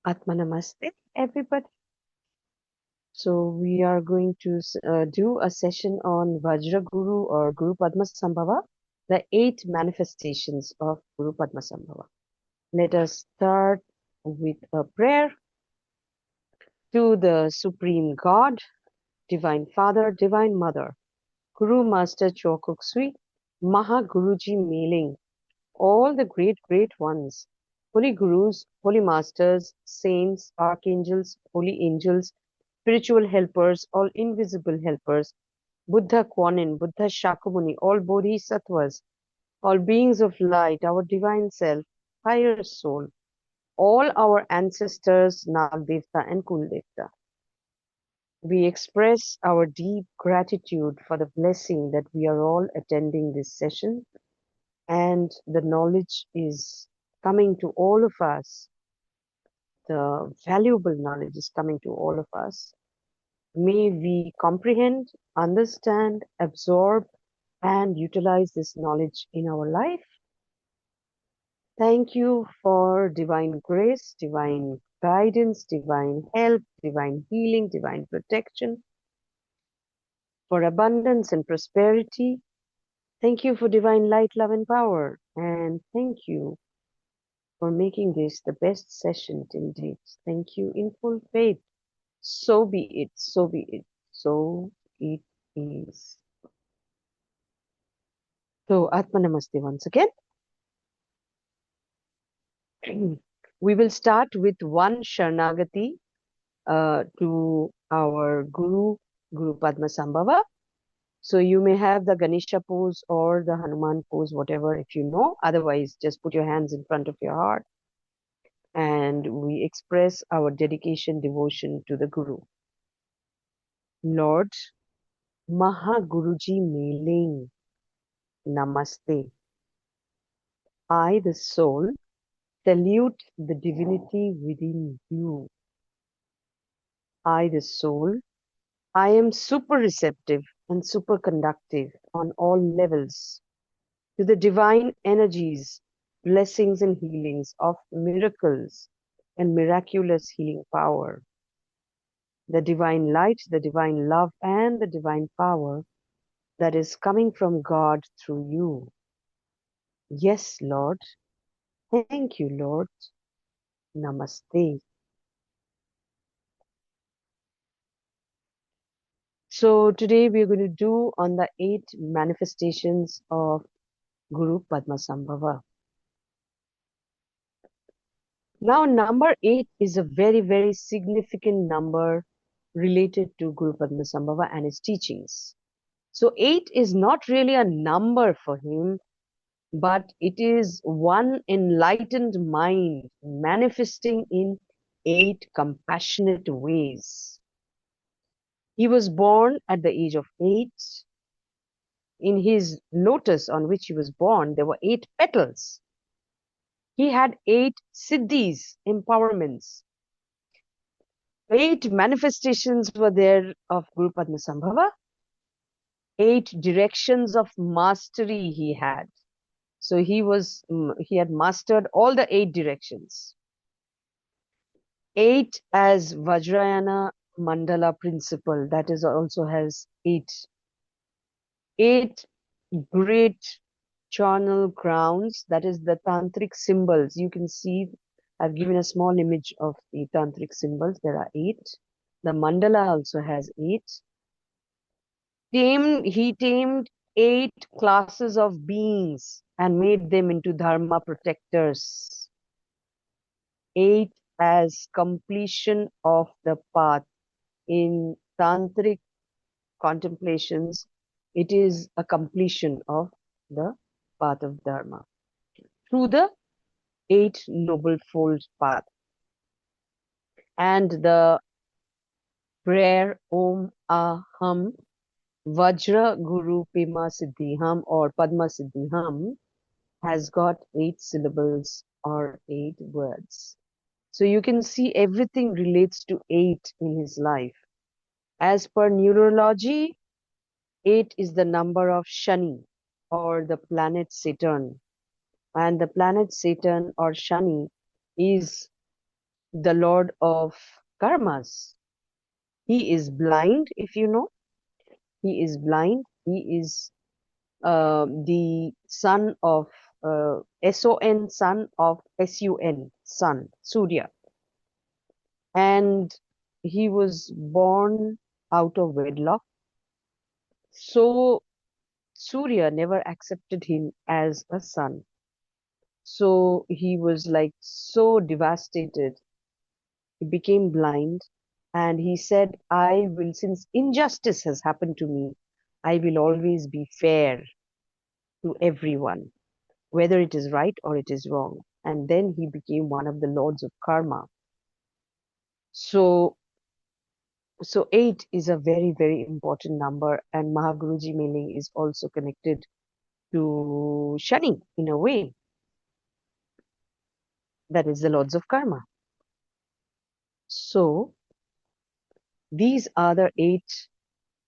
Atma Namaste, everybody. So we are going to do a session on Vajra Guru or Guru Padmasambhava, the 8 manifestations of Guru Padmasambhava. Let us start with a prayer to the Supreme God, Divine Father, Divine Mother, Guru Master Chokuk Sui, Maha Guruji Mailing, all the great ones, holy gurus, holy masters, saints, archangels, holy angels, spiritual helpers, all invisible helpers, Buddha Kwanin, Buddha Shakyamuni, all bodhisattvas, all beings of light, our divine self, higher soul, all our ancestors, Nagdevta and Kuldevta. We express our deep gratitude for the blessing that we are all attending this session, and the knowledge is coming to all of us. The valuable knowledge is coming to all of us. May we comprehend, understand, absorb, and utilize this knowledge in our life. Thank you for divine grace, divine guidance, divine help, divine healing, divine protection, for abundance and prosperity. Thank you for divine light, love, and power. And thank you for making this the best session till date. Thank you in full faith. So be it, so be it, so it is. So, Atma Namaste once again. We will start with one Sharanagati to our Guru, Guru Padmasambhava. So you may have the Ganesha pose or the Hanuman pose, whatever, if you know. Otherwise, just put your hands in front of your heart and we express our dedication, devotion to the Guru. Lord, Maha Guruji Mailing, Namaste. I, the soul, salute the divinity within you. I, the soul, I am super receptive and super conductive on all levels to the divine energies, blessings and healings of miracles and miraculous healing power. The divine light, the divine love, and the divine power that is coming from God through you. Yes, Lord. Thank you, Lord. Namaste. So today we are going to do on the 8 manifestations of Guru Padmasambhava. Now, number 8 is a very significant number related to Guru Padmasambhava and his teachings. So 8 is not really a number for him, but it is one enlightened mind manifesting in 8 compassionate ways. He was born at the age of 8. In his lotus on which he was born, there were 8 petals. He had 8 siddhis, empowerments. 8 manifestations were there of Guru Padmasambhava. 8 directions of mastery he had. So he had mastered all the 8 directions. 8 as Vajrayana Mandala principle, that is also has 8. 8 great charnel crowns, that is the tantric symbols. You can see I've given a small image of the tantric symbols. There are 8. The mandala also has 8. He tamed 8 classes of beings and made them into dharma protectors. 8 as completion of the path. In tantric contemplations, it is a completion of the path of dharma through the 8 noble fold path. And the prayer Om Aham Vajra Guru Pima Siddhiham or Padma Siddhiham has got 8 syllables or 8 words. So you can see everything relates to 8 in his life. As per numerology, 8 is the number of Shani or the planet Saturn. And the planet Saturn or Shani is the Lord of Karmas. He is blind, if you know. He is blind. He is the son of Son, son of Sun, sun, Surya. And he was born out of wedlock. So Surya never accepted him as a son. So he was like so devastated. He became blind and he said, I will, since injustice has happened to me, I will always be fair to everyone, whether it is right or it is wrong. And then he became one of the lords of karma. So, so 8 is a very, very important number, and Mahaguruji mailing is also connected to Shani in a way. That is the lords of karma. So, these are the 8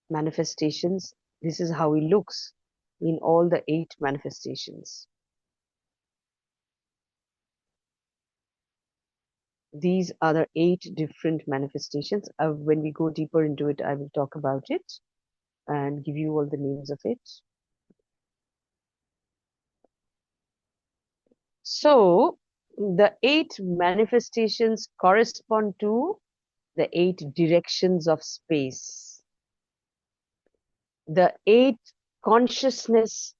manifestations. This is how he looks in all the 8 manifestations. These are the 8 different manifestations. When we go deeper into it, I will talk about it and give you all the names of it. So, the 8 manifestations correspond to the 8 directions of space, the 8 consciousness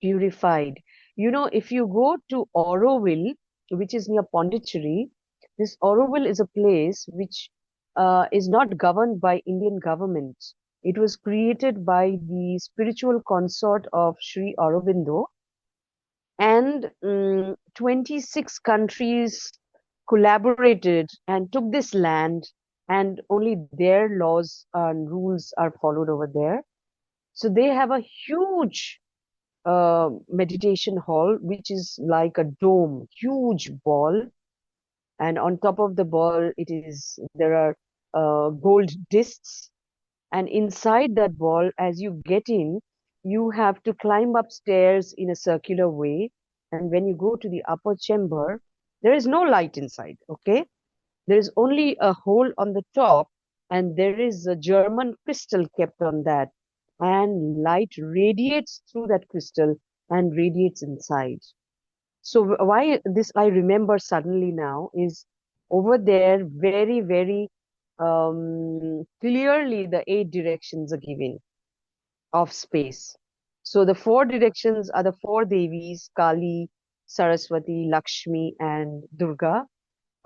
purified. You know, if you go to Auroville, which is near Pondicherry, this Auroville is a place which is not governed by Indian government. It was created by the spiritual consort of Sri Aurobindo, and 26 countries collaborated and took this land, and only their laws and rules are followed over there. So they have a huge meditation hall, which is like a dome, huge ball, and on top of the ball, there are gold discs, and inside that ball, as you get in, you have to climb upstairs in a circular way, and when you go to the upper chamber, there is no light inside. Okay, there is only a hole on the top, and there is a German crystal kept on that, and light radiates through that crystal and radiates inside. So why this I remember suddenly now is over there very, very clearly the 8 directions are given of space. So the 4 directions are the 4 Devis, Kali, Saraswati, Lakshmi, and Durga,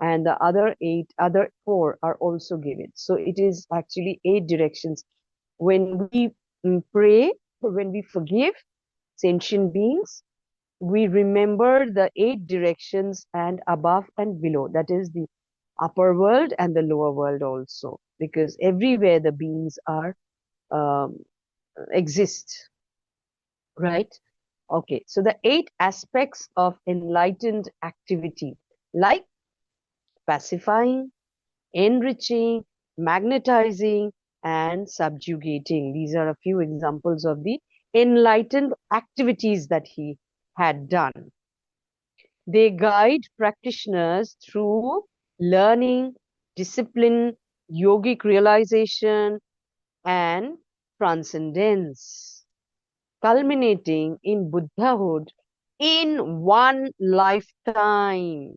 and the other 4 are also given. So it is actually 8 directions. When we pray, when we forgive sentient beings, we remember the 8 directions and above and below. That is the upper world and the lower world also, because everywhere the beings are um, exist, right? Okay, so the 8 aspects of enlightened activity, like pacifying, enriching, magnetizing, and subjugating. These are a few examples of the enlightened activities that he had done. They guide practitioners through learning, discipline, yogic realization, and transcendence, culminating in Buddhahood in one lifetime.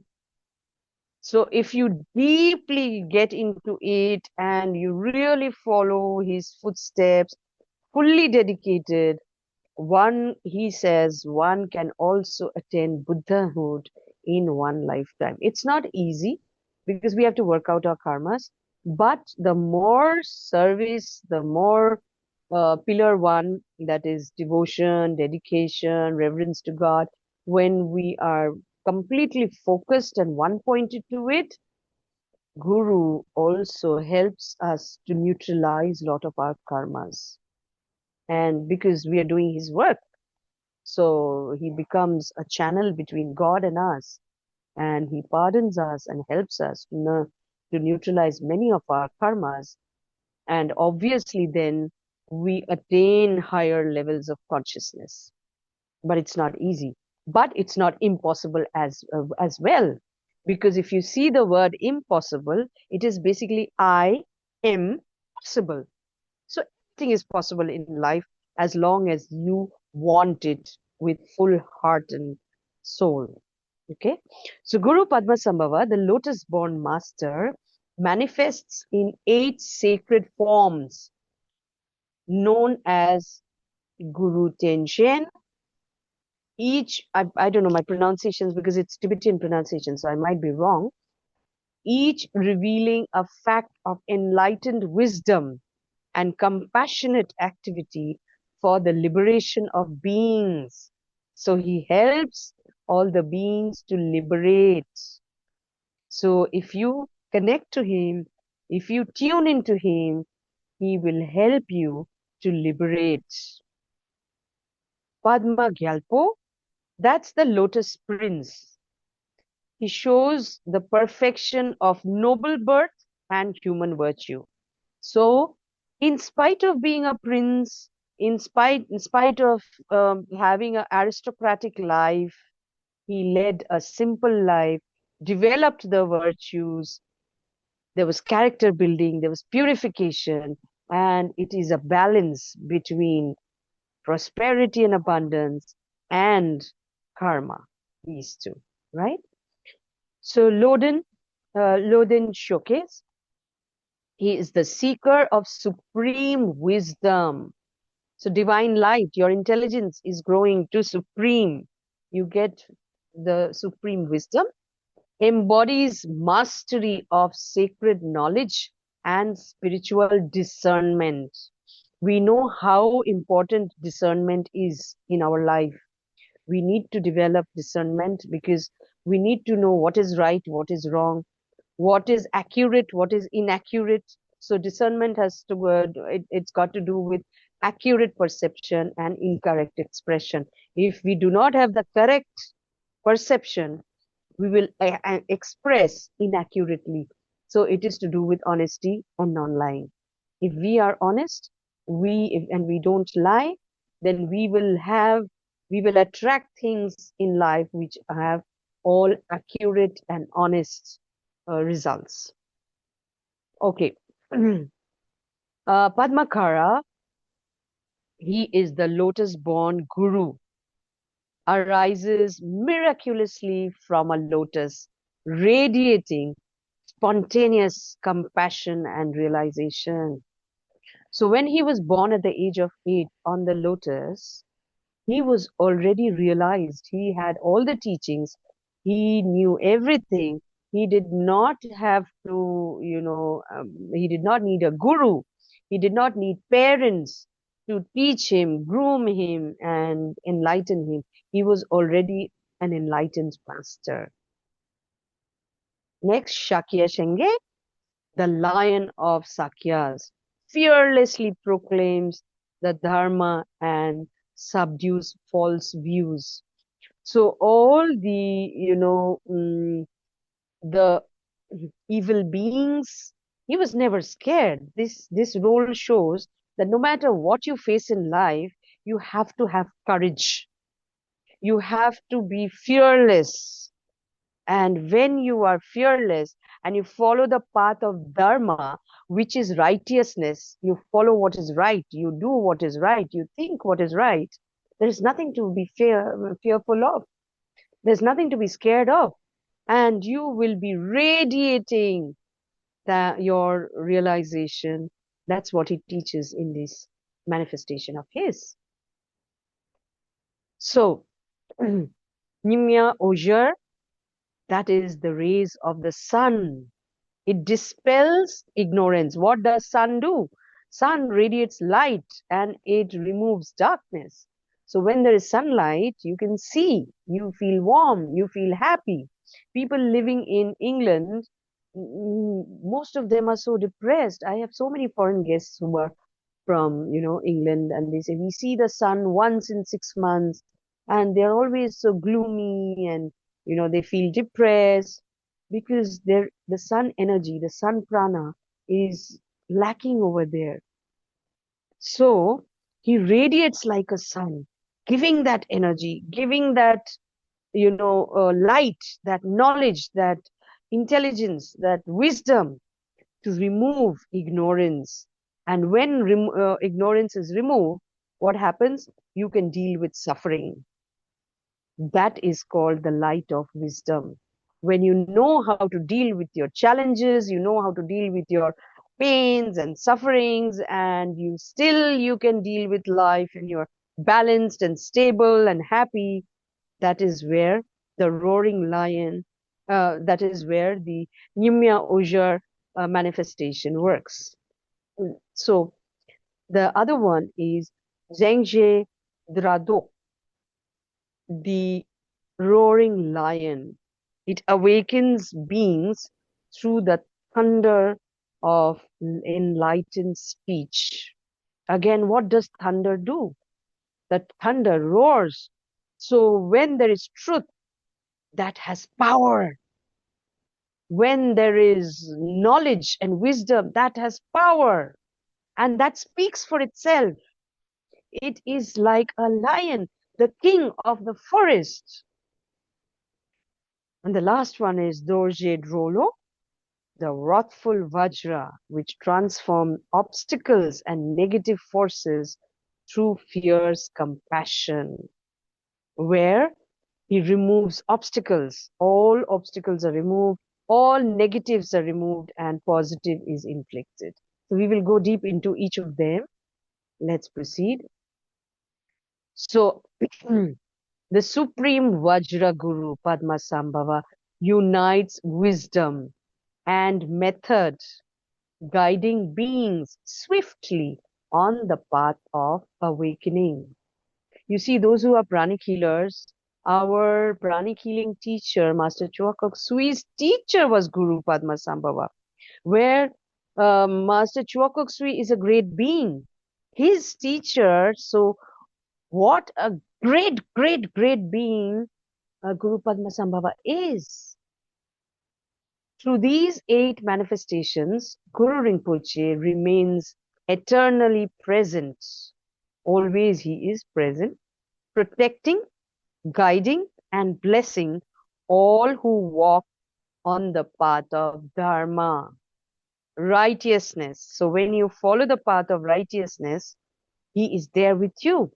So if you deeply get into it and you really follow his footsteps, fully dedicated, he says, one can also attain Buddhahood in one lifetime. It's not easy because we have to work out our karmas, but the more service, the more pillar one, that is devotion, dedication, reverence to God, when we are completely focused and one pointed to it, Guru also helps us to neutralize a lot of our karmas. And because we are doing his work, so he becomes a channel between God and us, and he pardons us and helps us to neutralize many of our karmas. And obviously, then we attain higher levels of consciousness. But it's not easy. But it's not impossible as well. Because if you see the word impossible, it is basically I am possible. So everything is possible in life as long as you want it with full heart and soul. Okay. So Guru Padmasambhava, the lotus born master, manifests in 8 sacred forms known as Guru Tenshin. I don't know my pronunciations because it's Tibetan pronunciation, so I might be wrong. Each revealing a fact of enlightened wisdom and compassionate activity for the liberation of beings. So he helps all the beings to liberate. So if you connect to him, if you tune into him, he will help you to liberate. Padma Gyalpo, that's the lotus prince. He shows the perfection of noble birth and human virtue. So, in spite of being a prince, in spite of having an aristocratic life, he led a simple life, developed the virtues. There was character building, there was purification, and it is a balance between prosperity and abundance and karma. These two, right? So Loden Showcase, he is the seeker of supreme wisdom. So divine light, your intelligence is growing to supreme. You get the supreme wisdom, embodies mastery of sacred knowledge and spiritual discernment. We know how important discernment is in our life. We need to develop discernment because we need to know what is right, what is wrong, what is accurate, what is inaccurate. So discernment has to it's got to do with accurate perception and incorrect expression. If we do not have the correct perception, we will express inaccurately. So it is to do with honesty and non-lying. If we are honest, and we don't lie, then we will attract things in life which have all accurate and honest results. Okay. Padmakara, he is the lotus-born guru, arises miraculously from a lotus, radiating spontaneous compassion and realization. So when he was born at the age of 8 on the lotus, he was already realized. He had all the teachings. He knew everything. He did not have to, he did not need a guru. He did not need parents to teach him, groom him, and enlighten him. He was already an enlightened master. Next, Shakya Shenge, the lion of Sakyas, fearlessly proclaims the Dharma and subdues false views. So all the evil beings, he was never scared. This role shows that no matter what you face in life, you have to have courage. You have to be fearless. And when you are fearless and you follow the path of dharma, which is righteousness, you follow what is right, you do what is right, you think what is right, there is nothing to be fearful of. There's nothing to be scared of. And you will be radiating your realization. That's what he teaches in this manifestation of his. So, Nimya Ojar, that is the rays of the sun. It dispels ignorance. What does sun do? Sun radiates light and it removes darkness. So when there is sunlight, you can see, you feel warm, you feel happy. People living in England, most of them are so depressed. I have so many foreign guests who are from, England, and they say, we see the sun once in 6 months, and they're always so gloomy and, they feel depressed because the sun energy, the sun prana is lacking over there. So he radiates like a sun, giving that energy, giving that, light, that knowledge, that intelligence, that wisdom to remove ignorance. And when ignorance is removed, what happens? You can deal with suffering. That is called the light of wisdom. When you know how to deal with your challenges, you know how to deal with your pains and sufferings, and you can deal with life and you're balanced and stable and happy. That is where the roaring lion, that is where the Nyimya Ojar manifestation works. So the other one is Zhengzhe Drado, the roaring lion. It awakens beings through the thunder of enlightened speech. Again, what does thunder do? The thunder roars. So when there is truth, that has power. When there is knowledge and wisdom, that has power. And that speaks for itself. It is like a lion, the king of the forest. And the last one is Dorje Drolo, the wrathful Vajra, which transform obstacles and negative forces through fierce compassion, where he removes obstacles. All obstacles are removed, all negatives are removed, and positive is inflicted. So we will go deep into each of them. Let's proceed. So the Supreme Vajra Guru Padmasambhava unites wisdom and method, guiding beings swiftly on the path of awakening. You see, those who are pranic healers, our pranic healing teacher, Master Chuakok Sui's teacher was Guru Padmasambhava, where Master Chuakok Sui is a great being. His teacher, so what a great, great, great being Guru Padmasambhava is. Through these 8 manifestations, Guru Rinpoche remains eternally present. Always he is present, protecting, guiding, and blessing all who walk on the path of Dharma, righteousness. So when you follow the path of righteousness, he is there with you.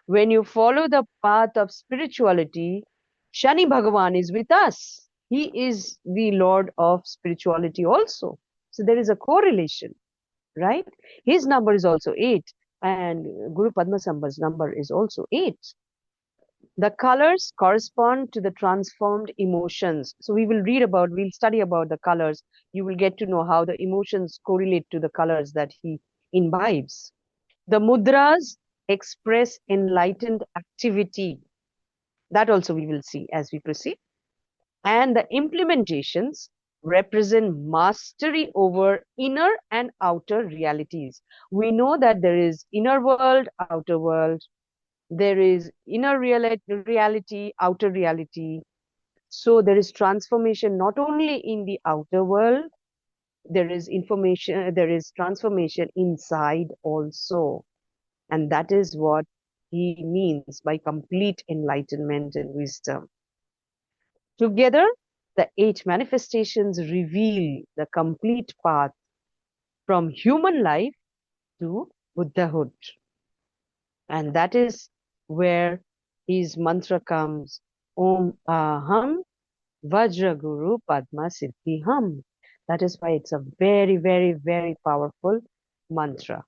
When you follow the path of spirituality, Shani Bhagavan is with us. He is the Lord of spirituality also. So there is a correlation, right? His number is also 8, and Guru Padmasambhava's number is also 8. The colors correspond to the transformed emotions. So we'll study about the colors. You will get to know how the emotions correlate to the colors that he imbibes. The mudras express enlightened activity. That also we will see as we proceed. And the implementations represent mastery over inner and outer realities. We know that there is inner world, outer world. There is inner reality, outer reality. So there is transformation not only in the outer world, there is transformation inside also. And that is what he means by complete enlightenment and wisdom. Together, the 8 manifestations reveal the complete path from human life to Buddhahood. And that is where his mantra comes, Om Aham Vajra Guru Padma Siddhiham. That is why it's a very, very, very powerful mantra.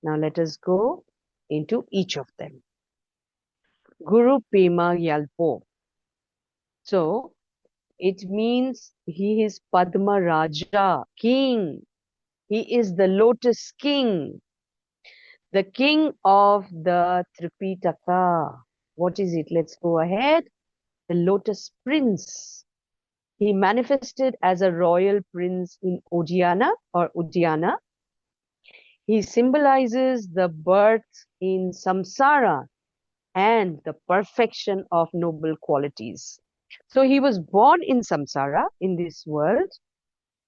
Now let us go into each of them. Guru Pema Yalpo. So it means he is Padma Raja, king. He is the lotus king, the king of the Tripitaka. What is it? Let's go ahead. The lotus prince. He manifested as a royal prince in Udiana or Udiana. He symbolizes the birth in samsara and the perfection of noble qualities. So he was born in samsara, in this world.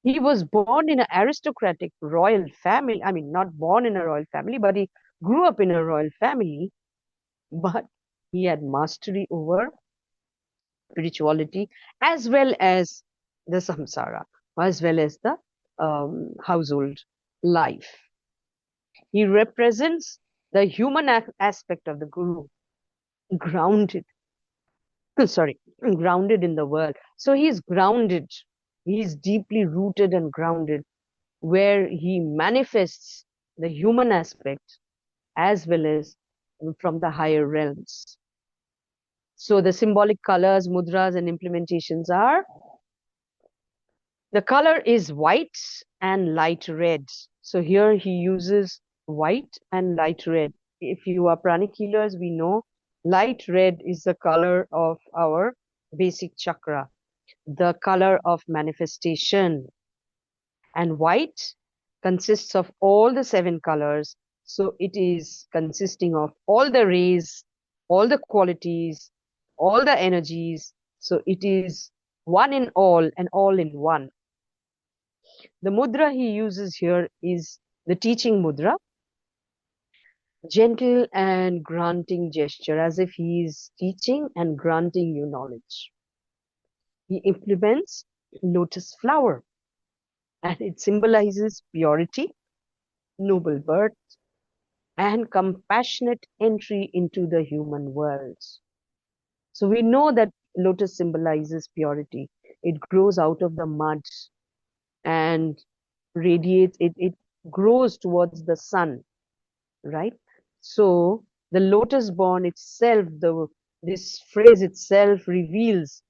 He was born in an aristocratic royal family. I mean, not born in a royal family, but he grew up in a royal family. But he had mastery over spirituality as well as the samsara, as well as the household life. He represents the human aspect of the guru, grounded, sorry, grounded in the world. So he's grounded. He's deeply rooted and grounded, where he manifests the human aspect as well as from the higher realms. So the symbolic colors, mudras, and implementations are: the color is white and light red. So here he uses white and light red. If you are pranic healers, we know light red is the color of our basic chakra, the color of manifestation. And white consists of all the 7 colors. So it is consisting of all the rays, all the qualities, all the energies. So it is one in all and all in one. The mudra he uses here is the teaching mudra, gentle and granting gesture, as if he is teaching and granting you knowledge. He implements lotus flower, and it symbolizes purity, noble birth, and compassionate entry into the human world. So we know that lotus symbolizes purity. It grows out of the mud and radiates, it grows towards the sun, right? So the lotus born itself, this phrase itself reveals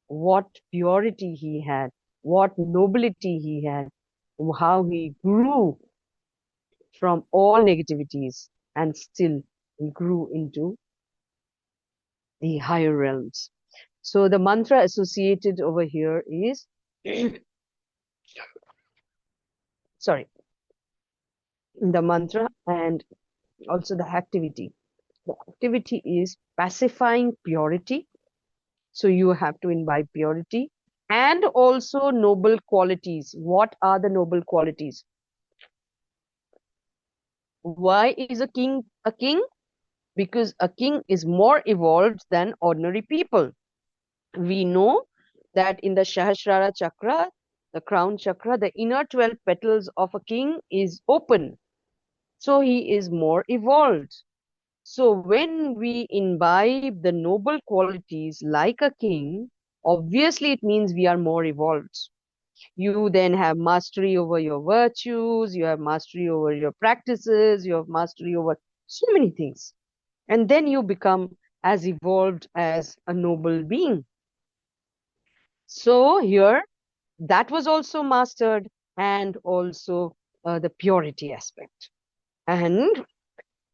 what purity he had, what nobility he had, how he grew from all negativities and still he grew into the higher realms. So the mantra associated over here is, sorry, the mantra and also the activity. The activity is pacifying purity. So you have to imbibe purity and also noble qualities. What are the noble qualities? Why is a king a king? Because a king is more evolved than ordinary people. We know that in the Sahasrara chakra, the crown chakra, the inner 12 petals of a king is open. So he is more evolved. So when we imbibe the noble qualities like a king, obviously it means we are more evolved. You then have mastery over your virtues, you have mastery over your practices, you have mastery over so many things. And then you become as evolved as a noble being. So here, that was also mastered, and also the purity aspect. And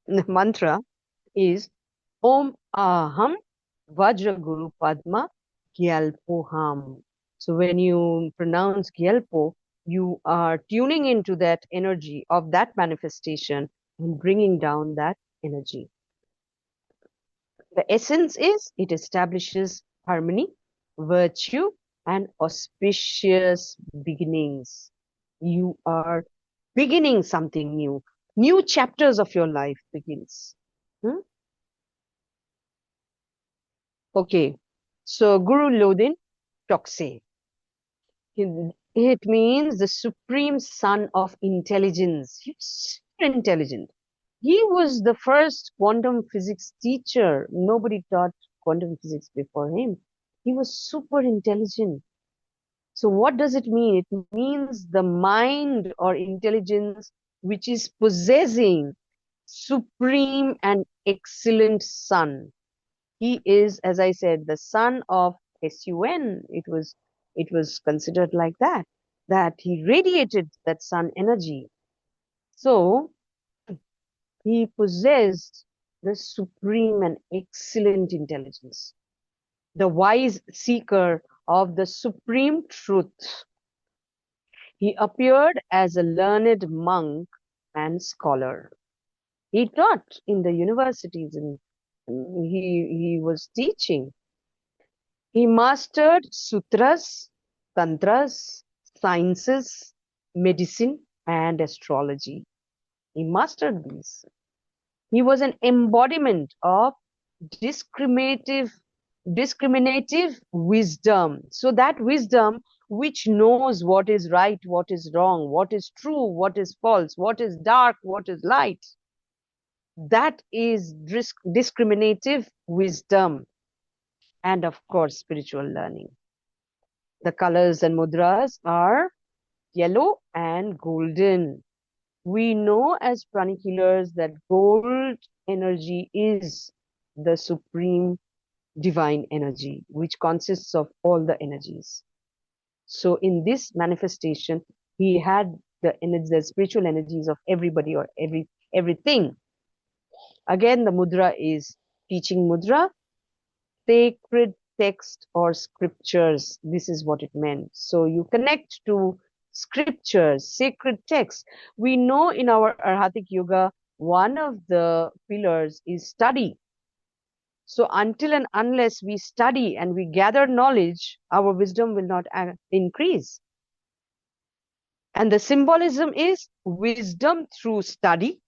the mantra is Om Aham Vajra Guru Padma Gyalpoham. So when you pronounce Gyalpo, you are tuning into that energy of that manifestation and bringing down that energy. The essence is it establishes harmony, virtue, and auspicious beginnings. You are beginning something new. New chapters of your life begins. Hmm? Okay. So Guru Lodin Tokse. It means the supreme son of intelligence. He's super intelligent. He was the first quantum physics teacher. Nobody taught quantum physics before him. He was super intelligent. So what does it mean? It means the mind or intelligence which is possessing supreme and excellent sun. He is, as I said, the son of Sun. It was considered like that he radiated that sun energy. So he possessed the supreme and excellent intelligence, the wise seeker of the supreme truth. He appeared as a learned monk and scholar. He taught in the universities and he was teaching. He mastered sutras, tantras, sciences, medicine, and astrology. He mastered these. He was an embodiment of discriminative discriminative wisdom. So that wisdom which knows what is right, what is wrong, what is true, what is false, what is dark, what is light. That is discriminative wisdom, and of course, spiritual learning. The colors and mudras are yellow and golden. We know as pranic healers that gold energy is the supreme divine energy, which consists of all the energies. So in this manifestation, he had the spiritual energies of everybody or everything. Again, the mudra is teaching mudra, sacred text or scriptures. This is what it meant. So you connect to scriptures, sacred texts. We know in our Arhatic Yoga, one of the pillars is study. So until and unless we study and we gather knowledge, our wisdom will not increase. And the symbolism is wisdom through study,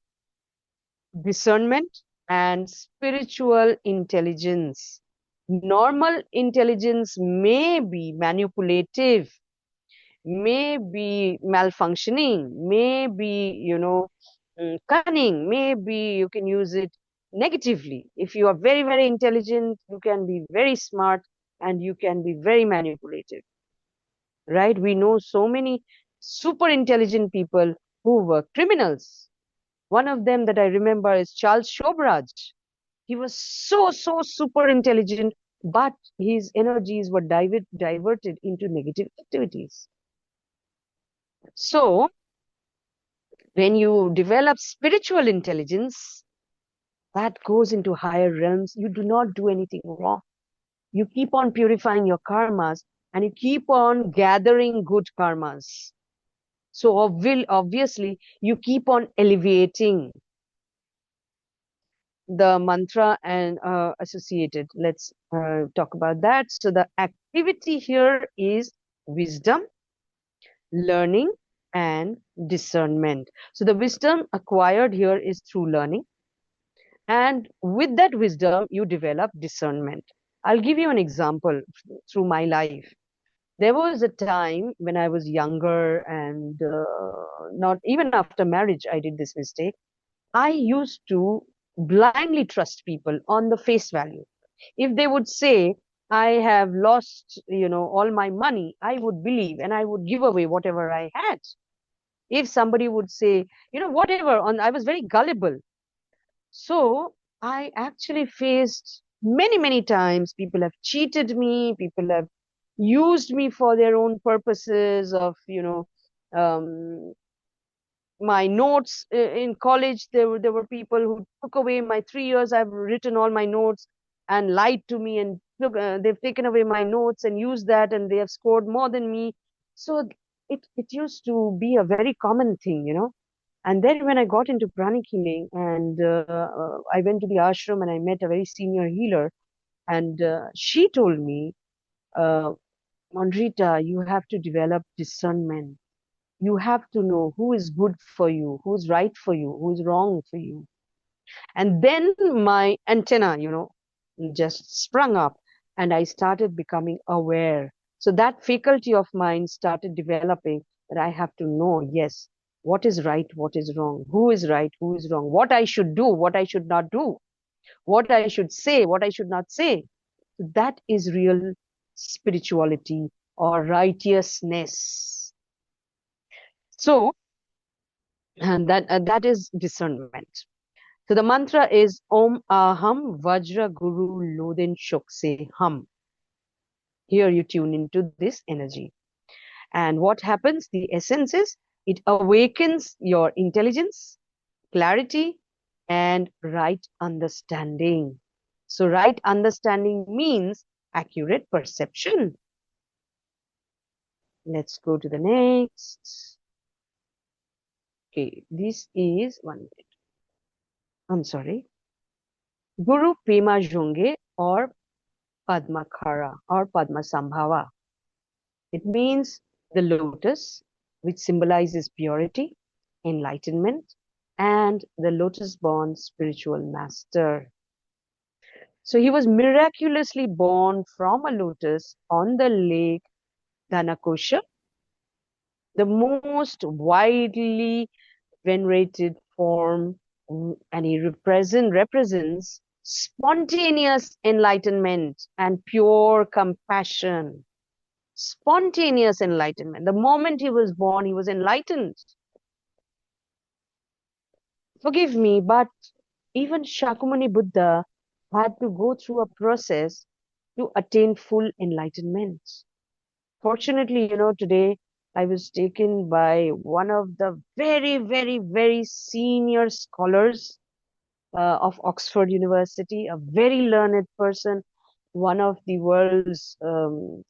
discernment, and spiritual intelligence. Normal intelligence may be manipulative, may be malfunctioning, may be, cunning, maybe you can use it negatively. If you are very, very intelligent, you can be very smart and you can be very manipulative, right? We know so many super intelligent people who were criminals. One of them that I remember is Charles Shobraj. He was so super intelligent, but his energies were diverted into negative activities. So, when you develop spiritual intelligence, that goes into higher realms. You do not do anything wrong. You keep on purifying your karmas and you keep on gathering good karmas. So, obviously, you keep on elevating the mantra and associated. Let's talk about that. So the activity here is wisdom, learning, and discernment. So the wisdom acquired here is through learning. And with that wisdom, you develop discernment. I'll give you an example through my life. There was a time when I was younger and not even after marriage, I did this mistake. I used to blindly trust people on the face value. If they would say, I have lost, all my money, I would believe and I would give away whatever I had. If somebody would say, whatever, I was very gullible. So I actually faced many, many times people have cheated me, people have used me for their own purposes of, um, my notes in college. There were people who took away my 3 years. I've written all my notes and lied to me and they've taken away my notes and used that and they have scored more than me. So it used to be a very common thing. And then when I got into pranic healing and I went to the ashram and I met a very senior healer and she told me, uh, Mandrita, you have to develop discernment. You have to know who is good for you, who's right for you, who's wrong for you. And then my antenna, just sprung up and I started becoming aware. So that faculty of mine started developing that I have to know, yes, what is right, what is wrong, who is right, who is wrong, what I should do, what I should not do, what I should say, what I should not say. So that is real spirituality or righteousness. So, and that is discernment. So the mantra is Om Aham Vajra Guru Lodin Shokse Ham. Here you tune into this energy. And what happens? The essence is it awakens your intelligence, clarity, and right understanding. So right understanding means accurate perception. Let's go to the next. Okay, this is 1 minute. I'm sorry. Guru Pema Jonge or Padmakhara or Padmasambhava. It means the lotus, which symbolizes purity, enlightenment, and the lotus-born spiritual master. So he was miraculously born from a lotus on the lake Dhanakosha, the most widely venerated form, and he represents spontaneous enlightenment and pure compassion. Spontaneous enlightenment. The moment he was born, he was enlightened. Forgive me, but even Shakyamuni Buddha had to go through a process to attain full enlightenment. Fortunately, today I was taken by one of the very, very, very senior scholars of Oxford University, a very learned person, one of the world's,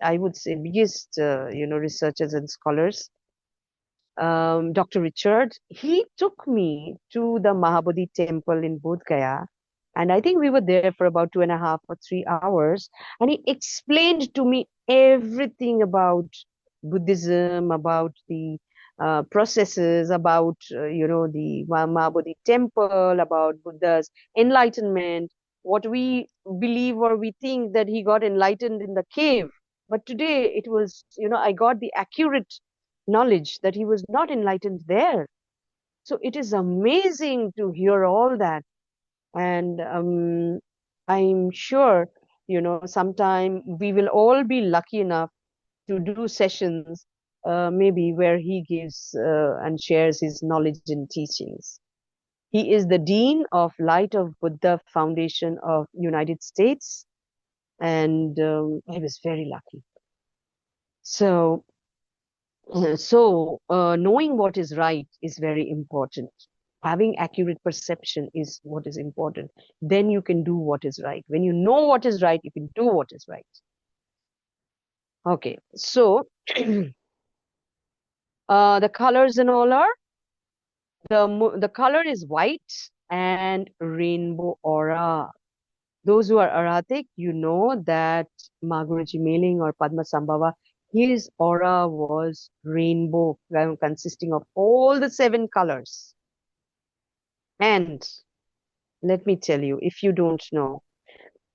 I would say, biggest, researchers and scholars, Dr. Richard. He took me to the Mahabodhi temple in Bodh Gaya, and I think we were there for about 2.5 or 3 hours, and he explained to me everything about Buddhism, about the processes, about the Mahabodhi temple, about Buddha's enlightenment, what we believe or we think that he got enlightened in the cave. But today it was, I got the accurate knowledge that he was not enlightened there. So it is amazing to hear all that. And I'm sure, sometime we will all be lucky enough to do sessions, maybe where he gives and shares his knowledge and teachings. He is the Dean of Light of Buddha Foundation of United States, and I was very lucky. So knowing what is right is very important. Having accurate perception is what is important. Then you can do what is right. When you know what is right, you can do what is right. Okay, so the colors and all are the color is white and rainbow aura. Those who are Aratic, you know that Maguruji Meling or Padmasambhava, his aura was rainbow, consisting of all the 7 colors. And let me tell you, if you don't know,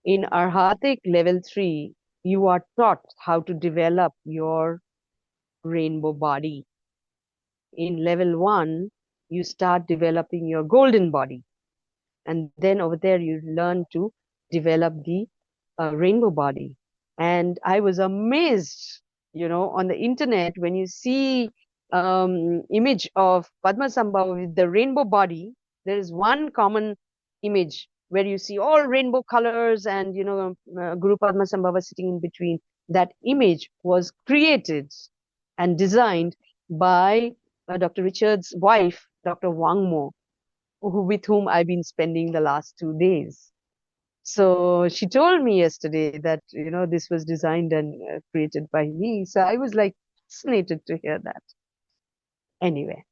in Arhatic level 3, you are taught how to develop your rainbow body. In level 1, you start developing your golden body. And then over there, you learn to develop the rainbow body. And I was amazed, on the internet when you see image of Padmasambhava with the rainbow body. There is one common image where you see all rainbow colors and Guru Padmasambhava sitting in between. That image was created and designed by Dr. Richard's wife, Dr. Wangmo, with whom I've been spending the last 2 days. So she told me yesterday that, this was designed and created by me. So I was like fascinated to hear that. Anyway,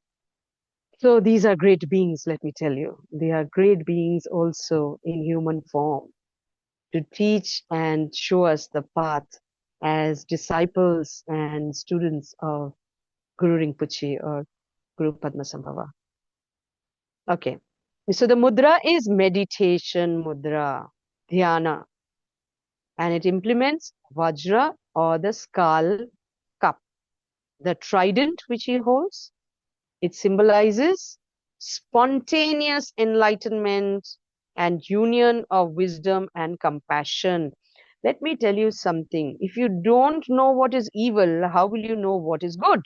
so these are great beings, let me tell you. They are great beings also in human form to teach and show us the path as disciples and students of Guru Rinpoche or Guru Padmasambhava. Okay. So the mudra is meditation mudra, dhyana, and it implements Vajra or the skull cup, the trident which he holds. It symbolizes spontaneous enlightenment and union of wisdom and compassion. Let me tell you something. If you don't know what is evil, how will you know what is good?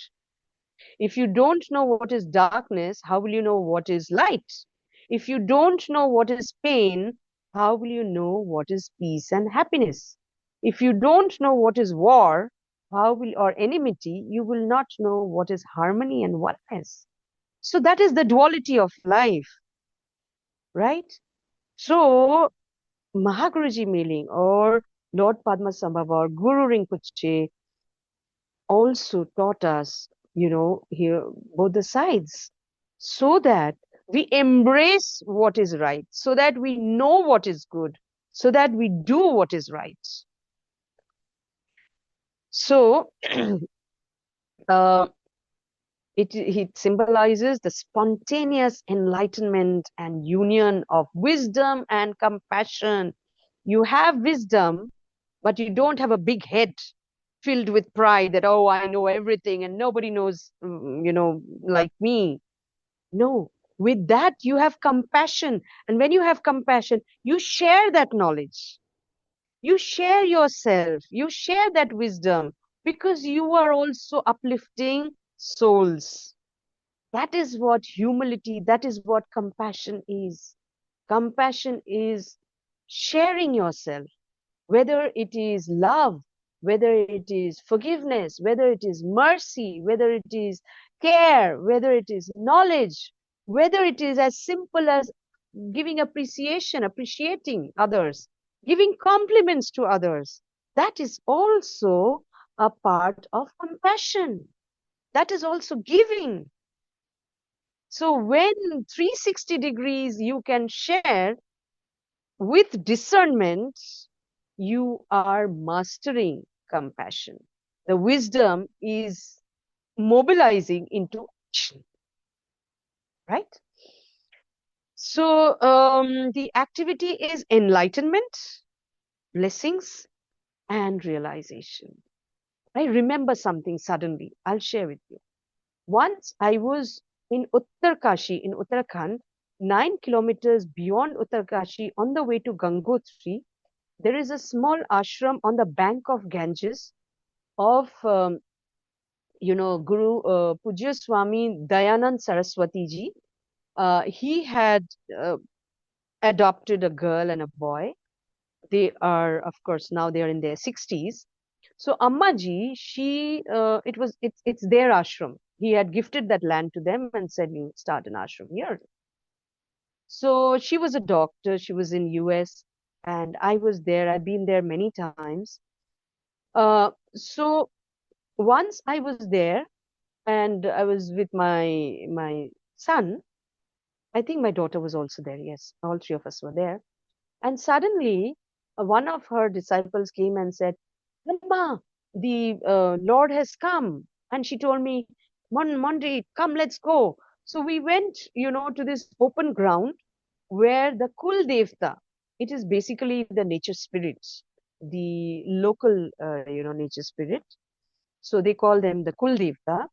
If you don't know what is darkness, how will you know what is light? If you don't know what is pain, how will you know what is peace and happiness? If you don't know what is war, or enmity, you will not know what is harmony and oneness. So that is the duality of life, right? So Mahaguruji Meling or Lord Padmasambhava or Guru Rinpoche also taught us, here both the sides, so that we embrace what is right, so that we know what is good, so that we do what is right. So uh, it symbolizes the spontaneous enlightenment and union of wisdom and compassion. You have wisdom, but you don't have a big head. filled with pride that, oh, I know everything and nobody knows, like me. No, with that, you have compassion. And when you have compassion, you share that knowledge. You share yourself. You share that wisdom because you are also uplifting souls. That is what humility, that is what compassion is. Compassion is sharing yourself, whether it is love, whether it is forgiveness, whether it is mercy, whether it is care, whether it is knowledge, whether it is as simple as giving appreciation, appreciating others, giving compliments to others. That is also a part of compassion. That is also giving. So when 360 degrees you can share with discernment, you are mastering compassion. The wisdom is mobilizing into action, right? So the activity is enlightenment, blessings, and realization. I remember something suddenly. I'll share with you. Once I was in Uttarkashi in Uttarakhand, 9 kilometers beyond Uttarkashi on the way to Gangotri. There is a small ashram on the bank of Ganges of, Guru Pujya Swami Dayanand Saraswati ji. He had uh, adopted a girl and a boy. They are, of course, now they are in their 60s. So Amma ji, it's their ashram. He had gifted that land to them and said, you start an ashram here. So she was a doctor. She was in US, and I was there. I've been there many times. So once I was there, and I was with my son. I think my daughter was also there. Yes, all three of us were there. And suddenly, one of her disciples came and said, "Amma, the Lord has come." And she told me, Monday, come, let's go. So we went, to this open ground where the Kul Devta, it is basically the nature spirit, the local, nature spirit. So they call them the Kul Devta.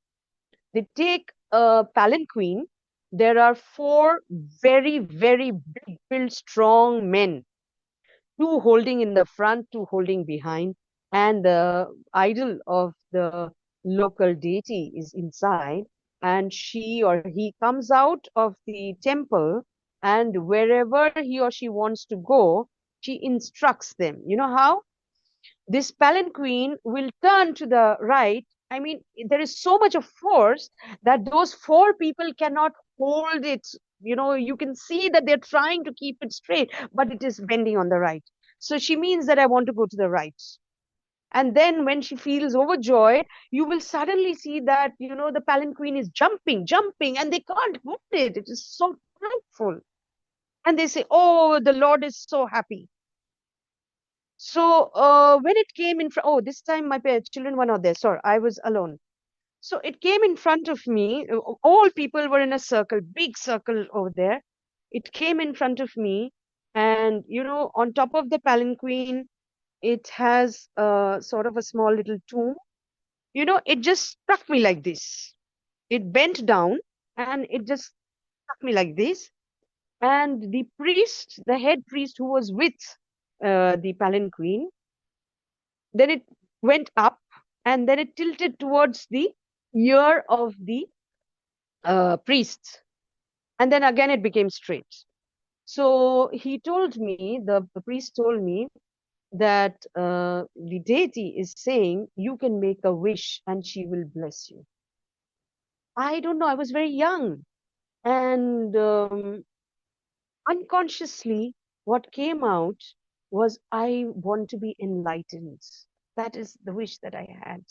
They take a palanquin. There are four very, very big built, strong men, two holding in the front, two holding behind, and the idol of the local deity is inside. And she or he comes out of the temple, and wherever he or she wants to go, she instructs them. You know how? This palanquin will turn to the right. I mean, there is so much of force that those four people cannot hold it. You can see that they're trying to keep it straight, but it is bending on the right. So she means that I want to go to the right. And then when she feels overjoyed, you will suddenly see that, the palanquin is jumping, jumping, and they can't hold it. It is so frightful. And they say, oh, the Lord is so happy. So when it came in front, oh, this time my children were not there. Sorry, I was alone. So it came in front of me. All people were in a circle, big circle over there. It came in front of me, and on top of the palanquin, it has sort of a small little tomb. It just struck me like this. It bent down, and it just struck me like this. And the priest, the head priest who was with the palanquin, then it went up and then it tilted towards the ear of the priest. And then again it became straight. So he told me, the priest told me that the deity is saying, you can make a wish and she will bless you. I don't know, I was very young. And unconsciously, what came out was, I want to be enlightened. That is the wish that I had.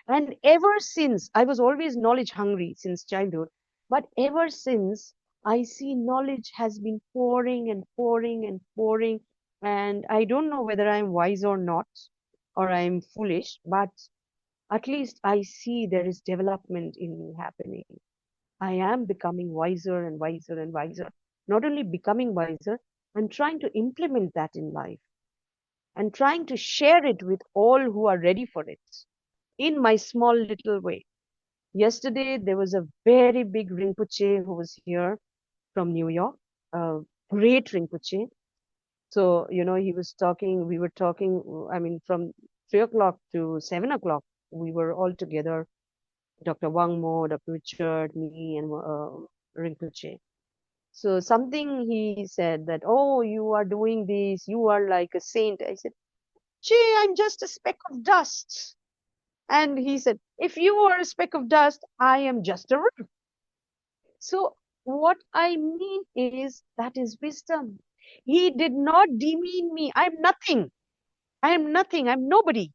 And ever since, I was always knowledge hungry since childhood, but ever since, I see knowledge has been pouring and pouring and pouring. And I don't know whether I'm wise or not, or I'm foolish, but at least I see there is development in me happening. I am becoming wiser and wiser and wiser. Not only becoming wiser, I'm trying to implement that in life. and trying to share it with all who are ready for it in my small little way. Yesterday, there was a very big Rinpoche who was here from New York, a great Rinpoche. So, he was talking, we were talking, I mean, from 3 o'clock to 7 o'clock, we were all together, Dr. Wang Mo, Dr. Richard, me, and Rinpoche. So something he said that, oh, you are doing this, you are like a saint. I said, gee, I'm just a speck of dust. And he said, if you are a speck of dust, I am just a root. So what I mean is that is wisdom. He did not demean me. I'm nothing. I am nothing. I'm nobody.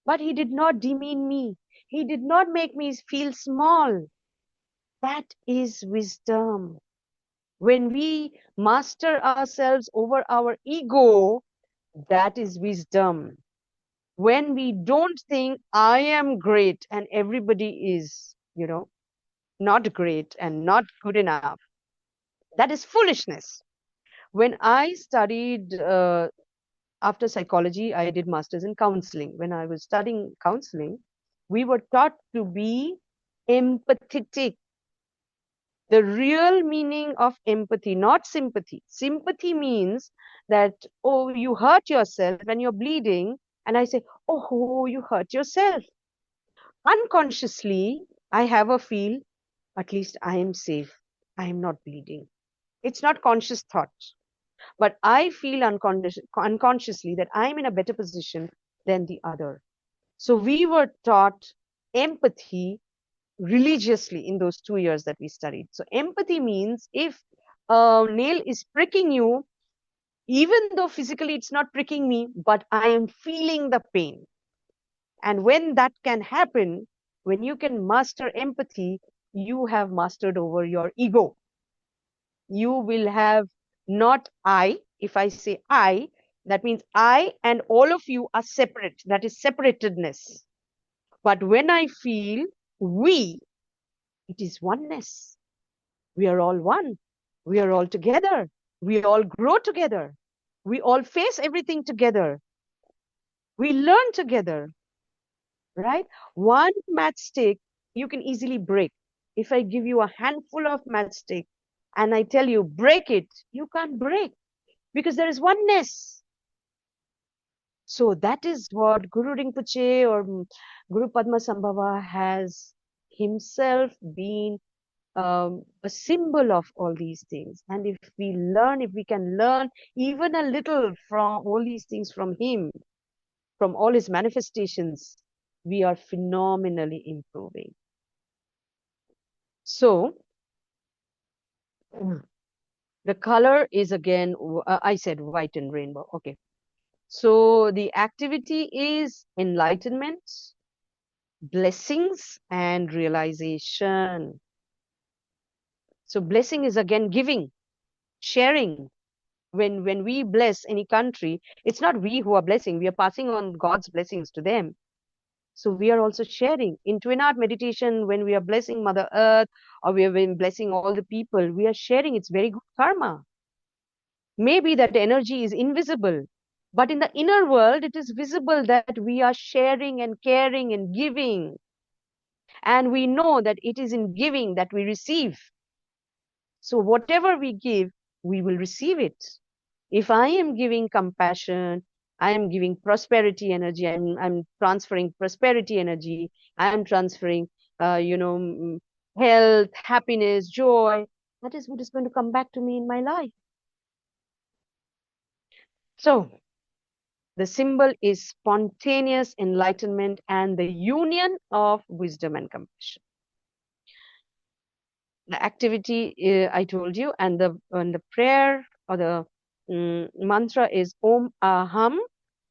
But he did not demean me. He did not make me feel small. That is wisdom. When we master ourselves over our ego, that is wisdom. When we don't think I am great and everybody is, not great and not good enough, that is foolishness. When I studied after psychology, I did masters in counseling. When I was studying counseling, we were taught to be empathetic. The real meaning of empathy, not sympathy. Sympathy means that, oh, you hurt yourself when you're bleeding. And I say, oh, you hurt yourself. Unconsciously, I have a feel, at least I am safe. I am not bleeding. It's not conscious thought. But I feel unconsciously that I'm in a better position than the other. So we were taught empathy religiously in those 2 years that we studied. So empathy means if a nail is pricking you, even though physically it's not pricking me, but I am feeling the pain. And when that can happen, when you can master empathy, you have mastered over your ego. You will have not I. If I say I, that means I and all of you are separate. That is separatedness. But when I feel we, it is oneness. We are all one. We are all together. We all grow together. We all face everything together. We learn together, right? One matchstick you can easily break. If I give you a handful of matchstick and I tell you break it, you can't break because there is oneness. So that is what Guru Rinpoche or Guru Padmasambhava has himself been a symbol of all these things. And if we can learn even a little from all these things from him, from all his manifestations, we are phenomenally improving. So the color is again, I said white and rainbow. Okay. So the activity is enlightenment, blessings, and realization. So blessing is again giving, sharing. When we bless any country, it's not we who are blessing, we are passing on God's blessings to them. So we are also sharing. In Twin Art meditation, when we are blessing Mother Earth or we have been blessing all the people, we are sharing. It's very good karma. Maybe that energy is invisible, but in the inner world, it is visible that we are sharing and caring and giving. And we know that it is in giving that we receive. So whatever we give, we will receive it. If I am giving compassion, I am giving prosperity energy, I'm transferring prosperity energy, I am transferring, health, happiness, joy. That is what is going to come back to me in my life. So the symbol is spontaneous enlightenment and the union of wisdom and compassion. The activity I told you, and the prayer or the mantra is Om Aham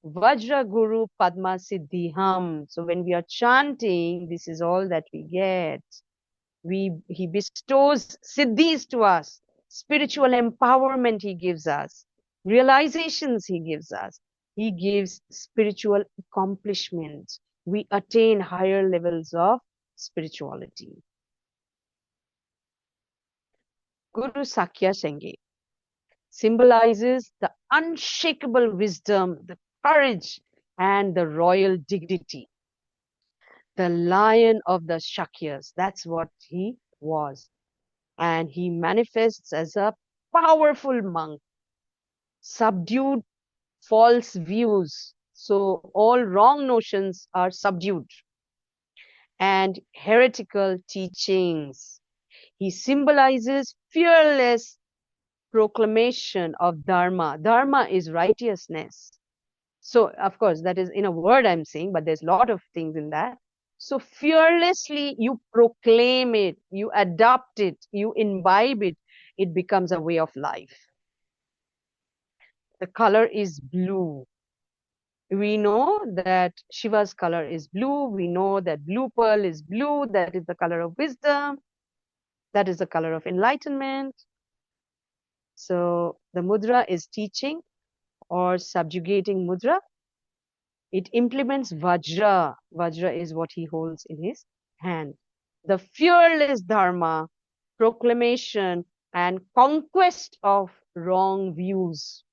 Vajra Guru Padma Siddhiham. So when we are chanting, this is all that we get. He bestows siddhis to us, spiritual empowerment he gives us, realizations he gives us. He gives spiritual accomplishments. We attain higher levels of spirituality. Guru Sakya Senge symbolizes the unshakable wisdom, the courage, and the royal dignity. The lion of the Shakyas, that's what he was. And he manifests as a powerful monk, subdued false views. So all wrong notions are subdued, and heretical teachings. He symbolizes fearless proclamation of Dharma. Dharma is righteousness. So, of course, that is in a word I'm saying, but there's a lot of things in that. So, fearlessly you proclaim it, you adopt it, you imbibe it, it becomes a way of life. The color is blue. We know that Shiva's color is blue. We know that blue pearl is blue. That is the color of wisdom. That is the color of enlightenment. So the mudra is teaching or subjugating mudra. It implements Vajra. Vajra is what he holds in his hand. The fearless Dharma, proclamation, and conquest of wrong views.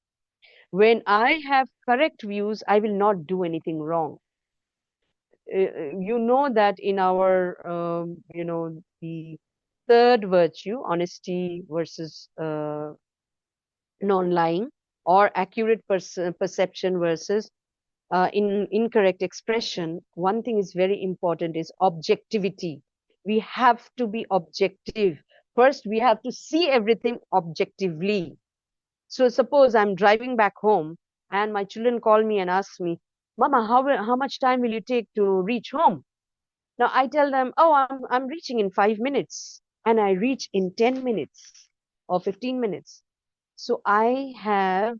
When I have correct views, I will not do anything wrong. You know that in our, the third virtue, honesty versus non-lying, or accurate perception versus incorrect expression, one thing is very important is objectivity. We have to be objective. First, we have to see everything objectively. So suppose I'm driving back home and my children call me and ask me, Mama, how much time will you take to reach home? Now I tell them, oh, I'm reaching in 5 minutes, and I reach in 10 minutes or 15 minutes. So I have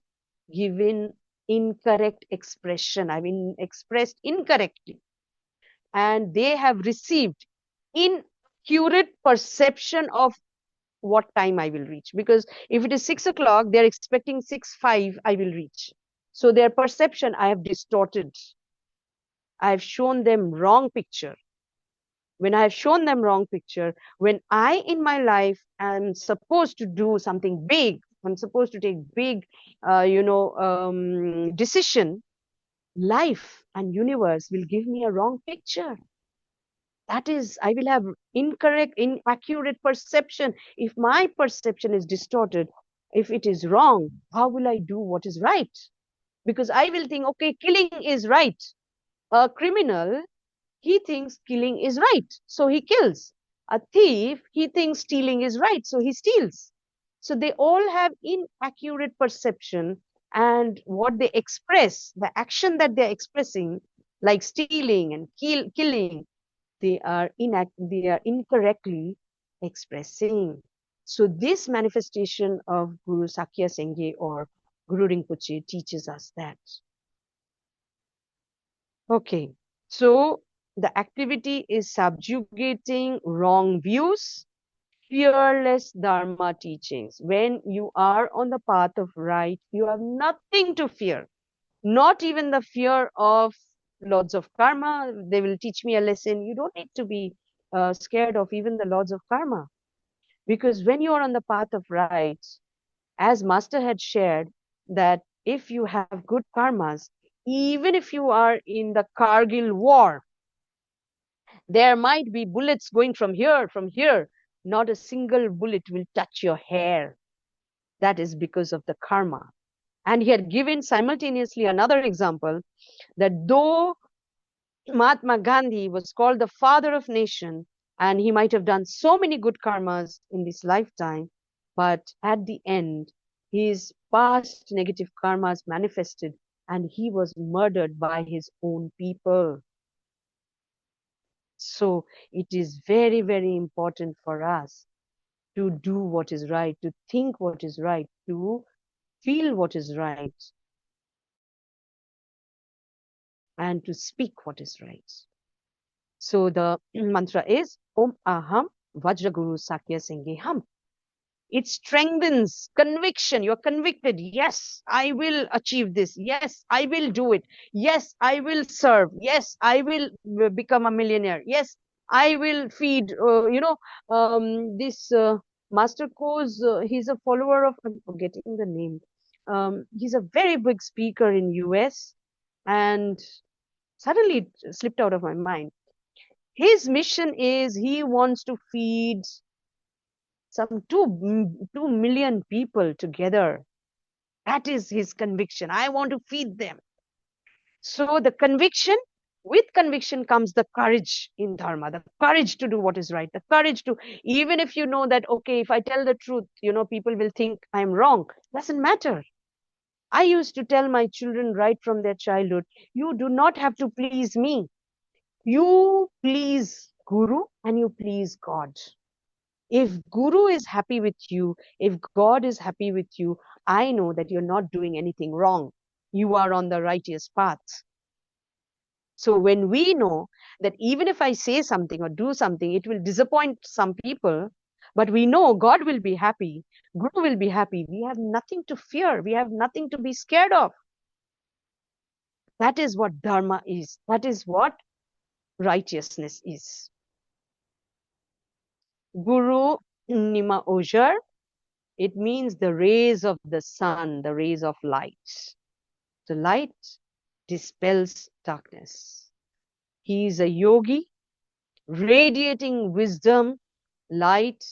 given incorrect expression. I mean, expressed incorrectly. And they have received inaccurate perception of what time I will reach. Because if it is 6 o'clock, they're expecting 6:05 I will reach. So their perception I have distorted. I have shown them wrong picture. When I have shown them wrong picture, when I in my life am supposed to do something big, I'm supposed to take big, decision, life and universe will give me a wrong picture. That is, I will have incorrect, inaccurate perception. If my perception is distorted, if it is wrong, how will I do what is right? Because I will think, okay, killing is right. A criminal, he thinks killing is right, so he kills. A thief, he thinks stealing is right, so he steals. So they all have inaccurate perception, and what they express, the action that they're expressing, like stealing and killing, they are incorrectly expressing. So this manifestation of Guru Sakya Sengye or Guru Rinpoche teaches us that. Okay, so the activity is subjugating wrong views, fearless Dharma teachings. When you are on the path of right, you have nothing to fear, not even the fear of lords of karma. They will teach me a lesson. You don't need to be scared of even the lords of karma, because when you are on the path of right, as Master had shared, that if you have good karmas, even if you are in the Kargil war, there might be bullets going from here. Not a single bullet will touch your hair. That is because of the karma. And he had given simultaneously another example that though Mahatma Gandhi was called the father of nation, and he might have done so many good karmas in this lifetime, but at the end, his past negative karmas manifested and he was murdered by his own people. So it is very, very important for us to do what is right, to think what is right, to feel what is right, and to speak what is right. So the mantra is Om Aham Vajraguru Sakya Senghe Ham. It strengthens conviction. You're convicted. Yes, I will achieve this. Yes, I will do it. Yes, I will serve. Yes, I will become a millionaire. Yes, I will feed. This Master Coase, he's a follower of, I'm forgetting the name. He's a very big speaker in US. And suddenly it slipped out of my mind. His mission is he wants to feed some 2 million people together. That is his conviction. I want to feed them. So the conviction, with conviction comes the courage in dharma, the courage to do what is right, the courage to, even if you know that, okay, if I tell the truth, people will think I'm wrong. Doesn't matter. I used to tell my children right from their childhood, you do not have to please me. You please Guru and you please God. If Guru is happy with you, if God is happy with you, I know that you're not doing anything wrong. You are on the righteous path. So when we know that even if I say something or do something, it will disappoint some people, but we know God will be happy, Guru will be happy, we have nothing to fear, we have nothing to be scared of. That is what dharma is. That is what righteousness is. Guru Nima Ojar, it means the rays of the sun, the rays of light. The light dispels darkness. He is a yogi, radiating wisdom, light,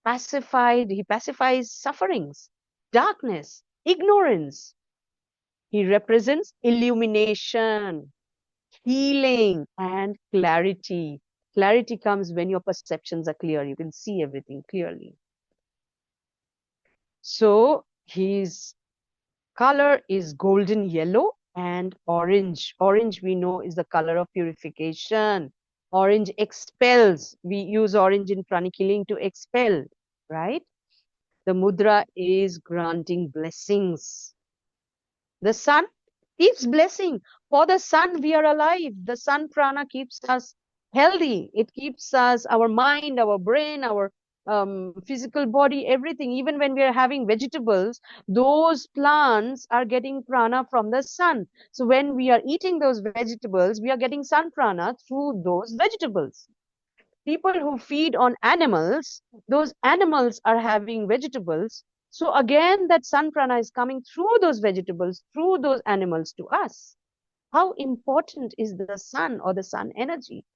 he pacifies sufferings, darkness, ignorance. He represents illumination, healing, and clarity. Clarity comes when your perceptions are clear. You can see everything clearly. So his color is golden yellow and orange. Orange we know is the color of purification. Orange expels. We use orange in pranic healing to expel, right? The mudra is granting blessings. The sun keeps blessing. For the sun, we are alive. The sun prana keeps us healthy. It keeps us, our mind, our brain, our physical body, everything. Even when we are having vegetables, those plants are getting prana from the sun. So when we are eating those vegetables, we are getting sun prana through those vegetables. People who feed on animals, those animals are having vegetables. So again, that sun prana is coming through those vegetables, through those animals to us. How important is the sun or the sun energy?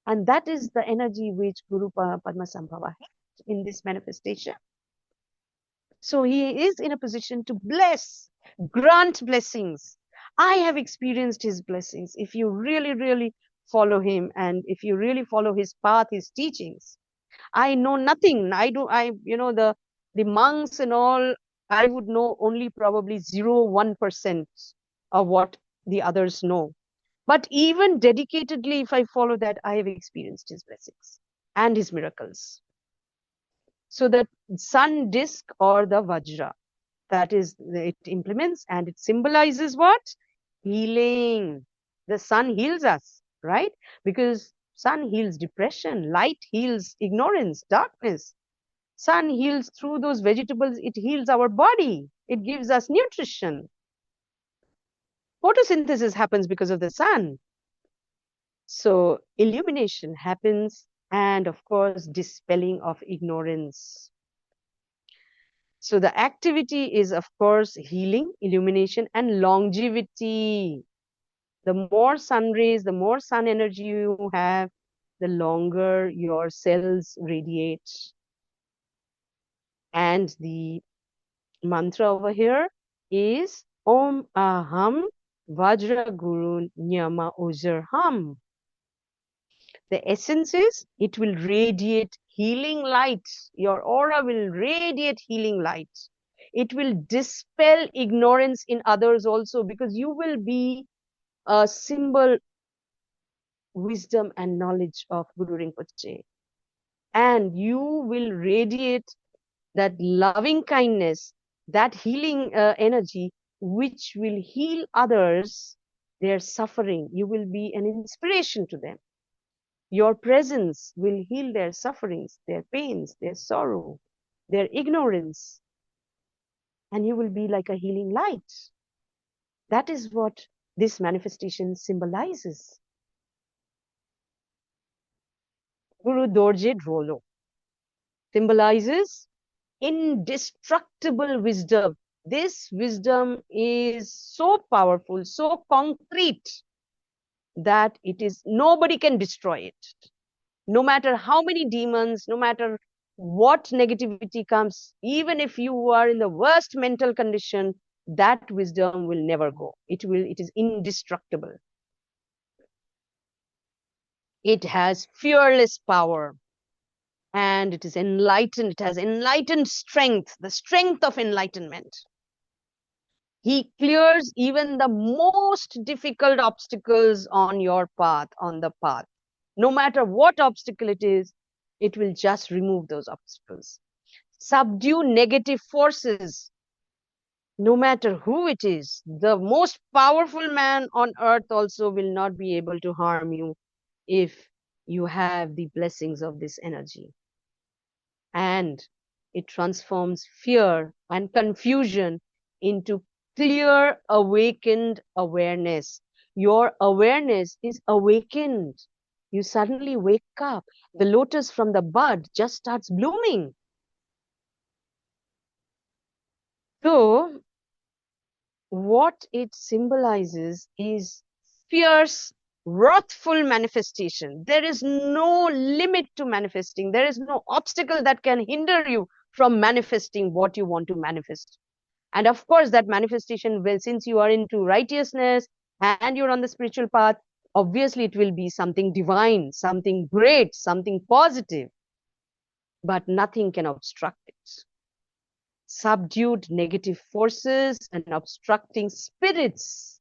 And that is the energy which Guru Padmasambhava had in this manifestation. So he is in a position to bless, grant blessings. I have experienced his blessings. If you really, really follow him and if you really follow his path, his teachings, I know nothing. The monks and all, I would know only probably 0.1% of what the others know. But even dedicatedly, if I follow that, I have experienced his blessings and his miracles. So the sun disk or the Vajra, that is, it implements and it symbolizes what? Healing. The sun heals us, right? Because sun heals depression, light heals ignorance, darkness. Sun heals through those vegetables, it heals our body, it gives us nutrition. Photosynthesis happens because of the sun. So illumination happens, and of course, dispelling of ignorance. So the activity is, of course, healing, illumination, and longevity. The more sun rays, the more sun energy you have, the longer your cells radiate. And the mantra over here is Om Aham Vajra Guru Nyama Ujjarham. The essence is it will radiate healing light. Your aura will radiate healing light. It will dispel ignorance in others also, because you will be a symbol, wisdom and knowledge of Guru Rinpoche. And you will radiate that loving kindness, that healing energy, which will heal others, their suffering. You will be an inspiration to them. Your presence will heal their sufferings, their pains, their sorrow, their ignorance, and you will be like a healing light. That is what this manifestation symbolizes. Guru Dorje Drolo symbolizes indestructible wisdom, This wisdom is so powerful, so concrete, that nobody can destroy it. No matter how many demons, no matter what negativity comes, even if you are in the worst mental condition, that wisdom will never go. It is indestructible. It has fearless power, and it is enlightened. It has enlightened strength, the strength of enlightenment. He clears even the most difficult obstacles on your path, on the path. No matter what obstacle it is, it will just remove those obstacles. Subdue negative forces, no matter who it is. The most powerful man on earth also will not be able to harm you if you have the blessings of this energy. And it transforms fear and confusion into clear, awakened awareness. Your awareness is awakened. You suddenly wake up. The lotus from the bud just starts blooming. So, what it symbolizes is fierce, wrathful manifestation. There is no limit to manifesting. There is no obstacle that can hinder you from manifesting what you want to manifest. And of course, that manifestation will, since you are into righteousness and you're on the spiritual path, obviously it will be something divine, something great, something positive, but nothing can obstruct it. Subdued negative forces and obstructing spirits,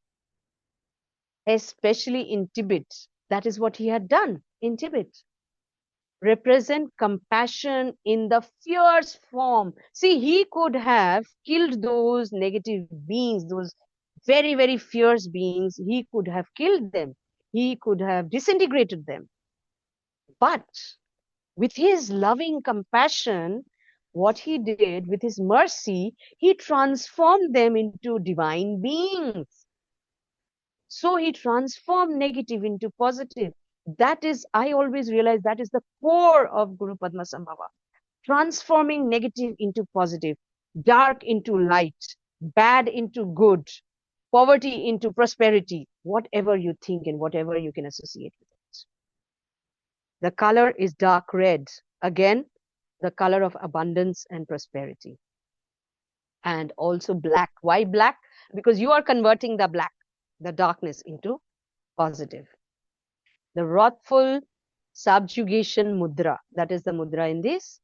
especially in Tibet. That is what he had done in Tibet. Represent compassion in the fierce form. See, he could have killed those negative beings, those very, very fierce beings. He could have killed them. He could have disintegrated them. But with his loving compassion, what he did with his mercy, he transformed them into divine beings. So he transformed negative into positive. That is, I always realize that is the core of Guru Padmasambhava. Transforming negative into positive, dark into light, bad into good, poverty into prosperity, whatever you think and whatever you can associate with it. The color is dark red. Again, the color of abundance and prosperity. And also black. Why black? Because you are converting the black, the darkness, into positive. The wrathful subjugation mudra, that is the mudra in this.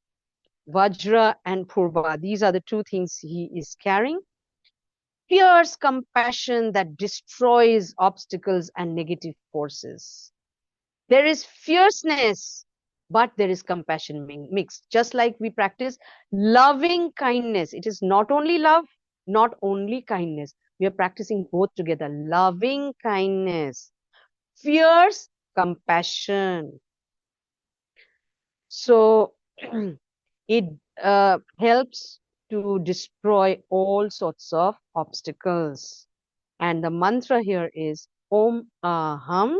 Vajra and Purva, these are the two things he is carrying. Fierce compassion that destroys obstacles and negative forces. There is fierceness, but there is compassion mixed. Just like we practice loving kindness. It is not only love, not only kindness. We are practicing both together. Loving kindness, fierce compassion. So it helps to destroy all sorts of obstacles. And the mantra here is Om Aham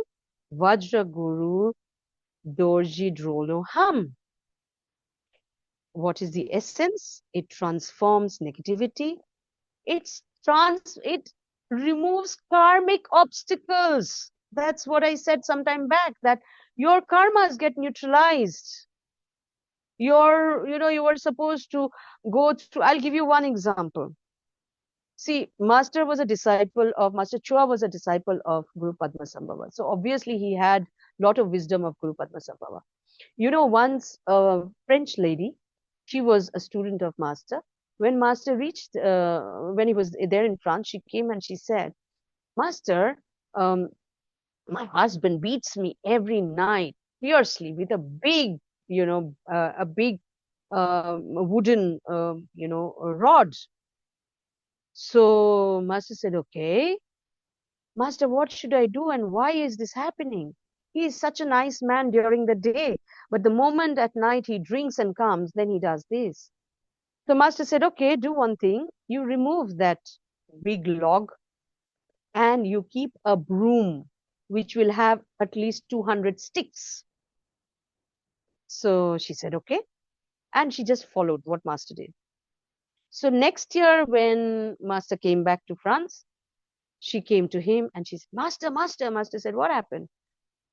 Vajra Guru Dorji Drolo Ham. What is the essence? It transforms negativity. It removes karmic obstacles. That's what I said some time back, that your karmas get neutralized. You were supposed to go through. I'll give you one example. See, Master Chua was a disciple of Guru Padmasambhava. So obviously he had a lot of wisdom of Guru Padmasambhava. Once a French lady, she was a student of Master. When Master reached, when he was there in France, she came and she said, Master, my husband beats me every night fiercely with a big, wooden, rod. So Master said, okay, Master, what should I do and why is this happening? He is such a nice man during the day, but the moment at night he drinks and comes, then he does this. So Master said, okay, do one thing. You remove that big log and you keep a broom which will have at least 200 sticks. So she said, okay. And she just followed what Master did. So next year, when Master came back to France, she came to him and she said, Master, Master, Master said, what happened?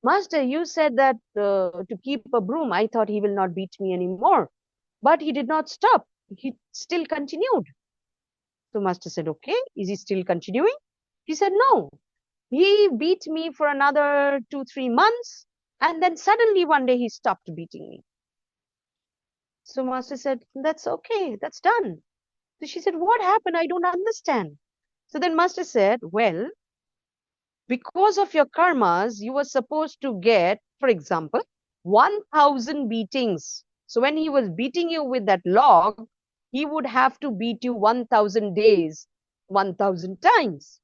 Master, you said that to keep a broom, I thought he will not beat me anymore. But he did not stop. He still continued. So Master said, okay, is he still continuing? He said, no. He beat me for another 2, 3 months. And then suddenly one day he stopped beating me. So Master said, that's okay. That's done. So she said, what happened? I don't understand. So then Master said, well, because of your karmas, you were supposed to get, for example, 1,000 beatings. So when he was beating you with that log, he would have to beat you 1,000 days, 1,000 times.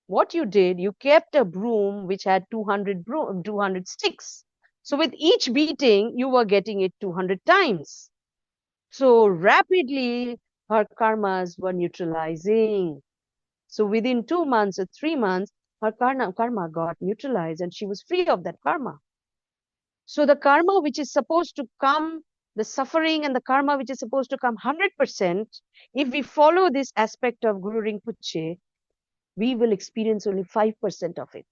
What you did, you kept a broom which had 200 sticks. So with each beating, you were getting it 200 times. So rapidly, her karmas were neutralizing. So within 2 months or 3 months, her karma got neutralized and she was free of that karma. So the karma which is supposed to come, the suffering and the karma which is supposed to come 100%, if we follow this aspect of Guru Rinpoche, we will experience only 5% of it.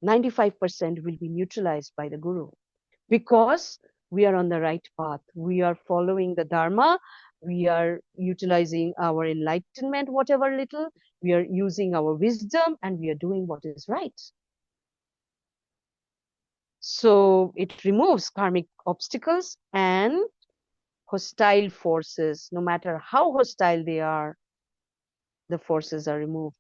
95% will be neutralized by the Guru because we are on the right path. We are following the Dharma. We are utilizing our enlightenment, whatever little. We are using our wisdom and we are doing what is right. So it removes karmic obstacles and hostile forces. No matter how hostile they are, the forces are removed.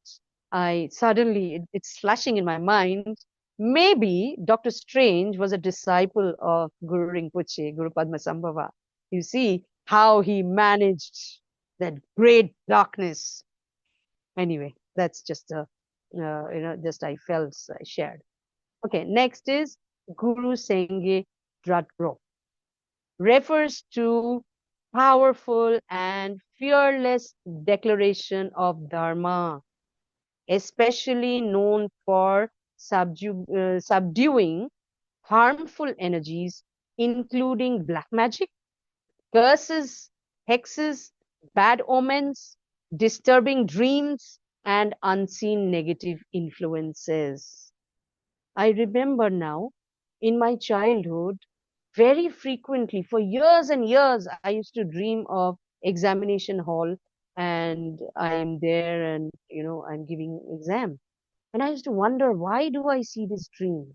It's flashing in my mind. Maybe Dr. Strange was a disciple of Guru Rinpoche, Guru Padmasambhava. You see how he managed that great darkness. Anyway, that's just just I felt I shared. Okay, next is Guru Senge Dradro. Refers to powerful and fearless declaration of Dharma, especially known for subduing harmful energies, including black magic, curses, hexes, bad omens, disturbing dreams, and unseen negative influences. I remember now in my childhood, very frequently, for years and years, I used to dream of examination hall and I am there and, I'm giving exam. And I used to wonder, why do I see this dream?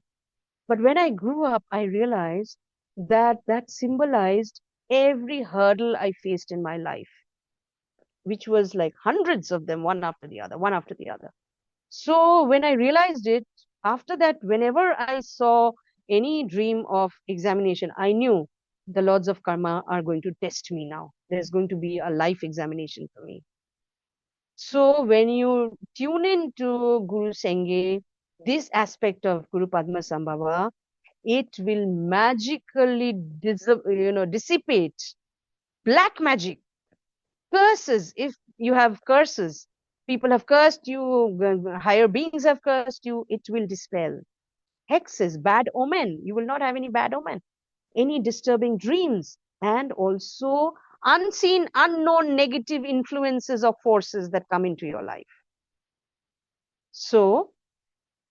But when I grew up, I realized that that symbolized every hurdle I faced in my life, which was like hundreds of them, one after the other, one after the other. So when I realized it, after that, whenever I saw any dream of examination, I knew the lords of karma are going to test me now. There's going to be a life examination for me. So when you tune into Guru Senge, this aspect of Guru Padmasambhava, it will magically dissipate black magic, curses. If you have curses, people have cursed you, higher beings have cursed you, it will dispel. Hexes, bad omen, you will not have any bad omen, any disturbing dreams, and also unseen, unknown negative influences or forces that come into your life. So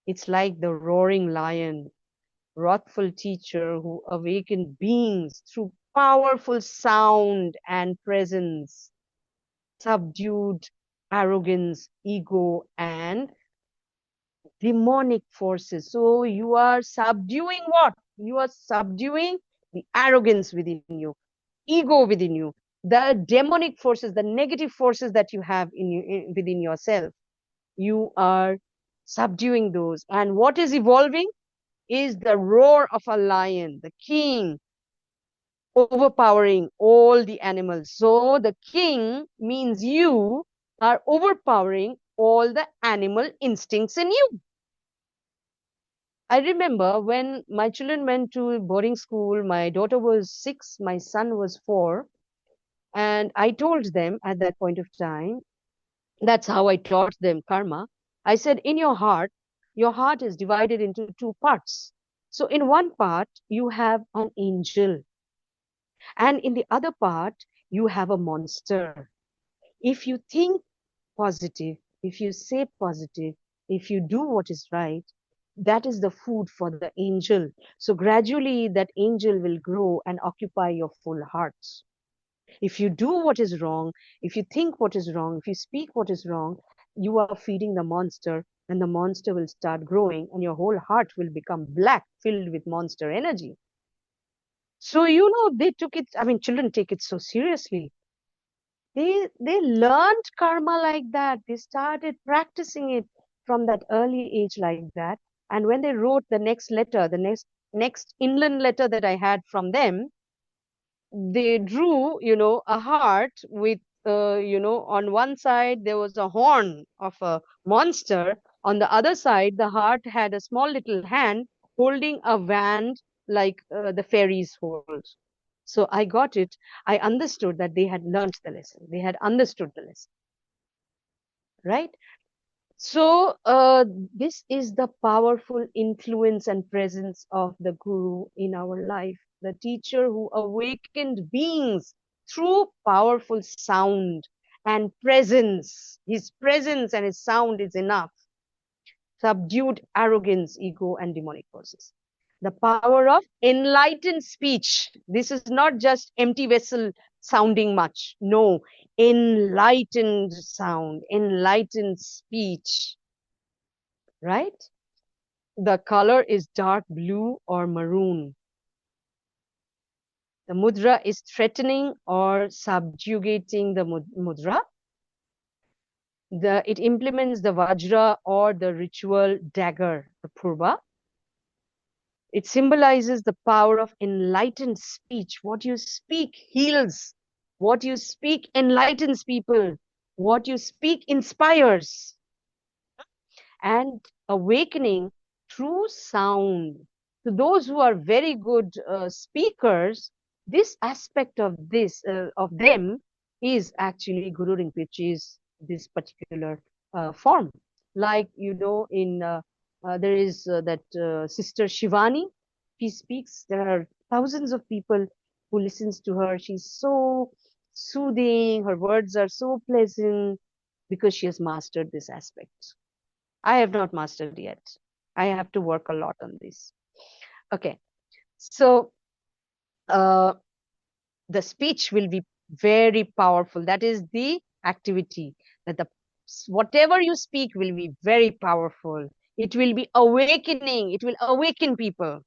it's like the roaring lion, wrathful teacher who awakened beings through powerful sound and presence, subdued arrogance, ego, and demonic forces. So you are subduing what? You are subduing the arrogance within you, ego within you, the demonic forces, the negative forces that you have within yourself. You are subduing those. And what is evolving is the roar of a lion, the king, overpowering all the animals. So the king means you are overpowering all the animal instincts in you. I remember when my children went to boarding school, my daughter was 6, my son was 4. And I told them at that point of time, that's how I taught them karma. I said, in your heart is divided into two parts. So in one part, you have an angel. And in the other part, you have a monster. If you think positive, if you say positive, if you do what is right, that is the food for the angel. So gradually that angel will grow and occupy your full hearts. If you do what is wrong, if you think what is wrong, if you speak what is wrong, you are feeding the monster, and the monster will start growing, and your whole heart will become black, filled with monster energy. So, they took it, I mean, children take it so seriously. They learned karma like that. They started practicing it from that early age like that. And when they wrote the next letter, the next inland letter that I had from them, they drew, a heart with, on one side there was a horn of a monster. On the other side, the heart had a small little hand holding a wand like the fairies hold. So I got it. I understood that they had learnt the lesson. They had understood the lesson, right? So, this is the powerful influence and presence of the Guru in our life, the teacher who awakened beings through powerful sound and presence. His presence and his sound is enough. Subdued arrogance, ego, and demonic forces. The power of enlightened speech. This is not just empty vessel sounding much. No, enlightened sound, enlightened speech, right? The color is dark blue or maroon. The mudra is threatening or subjugating the mudra. It implements the vajra or the ritual dagger, the purva. It symbolizes the power of enlightened speech. What you speak heals. What you speak enlightens people. What you speak inspires. And awakening through sound. To those who are very good speakers, this aspect of them is actually Guru Rinpoche's this particular form. Like, in there is that Sister Shivani. She speaks. There are thousands of people who listens to her. She's so soothing. Her words are so pleasant because she has mastered this aspect. I have not mastered yet. I have to work a lot on this. Okay. So, uh, the speech will be very powerful. That is the activity, that whatever you speak will be very powerful. It will be awakening. It will awaken people,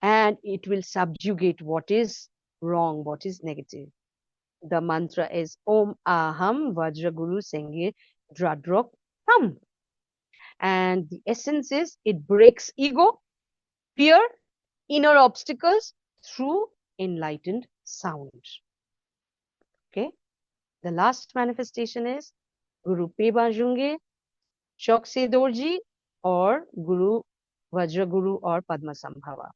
and it will subjugate what is wrong, what is negative. The mantra is Om Aham Vajra Guru Senge Dradrok Tham. And the essence is it breaks ego, fear, inner obstacles through enlightened sound. Okay. The last manifestation is Guru Peba Junge, Chokse Dorji, or Guru Vajra Guru or Padmasambhava.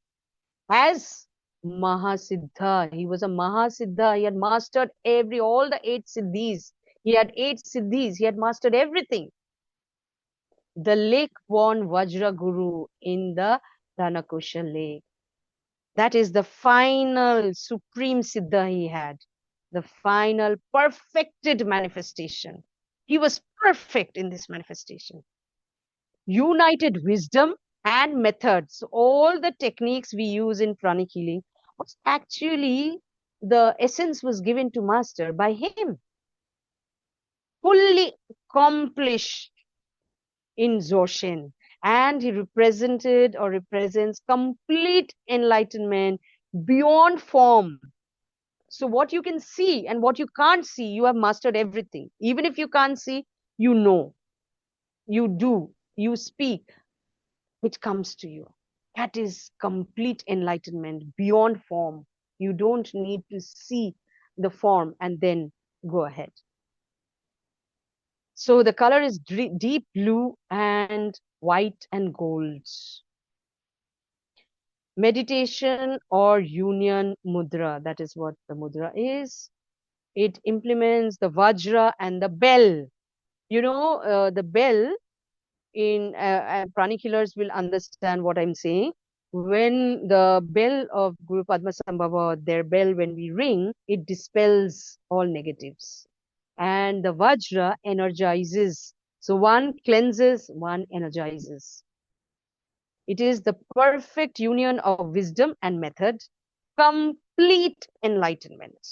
As Mahasiddha, he was a Mahasiddha. He had mastered all the 8 siddhis. He had 8 siddhis. He had mastered everything. The lake-born Vajra Guru in the Dhanakusha lake. That is the final supreme siddha he had, the final perfected manifestation. He was perfect in this manifestation. United wisdom and methods. All the techniques we use in pranic healing was actually, the essence was given to master by him. Fully accomplished in Dzogchen. And he represented or represents complete enlightenment beyond form. So what you can see and what you can't see, you have mastered everything. Even if you can't see, you know, you do, you speak, it comes to you. That is complete enlightenment beyond form. You don't need to see the form and then go ahead. So the color is deep blue and white and gold. Meditation or union mudra, that is what the mudra is. It implements the vajra and the bell. The bell in pranic healers will understand what I'm saying. When the bell of Guru Padmasambhava, their bell, when we ring, it dispels all negatives. and the Vajra energizes. So one cleanses, one energizes. It is the perfect union of wisdom and method, complete enlightenment.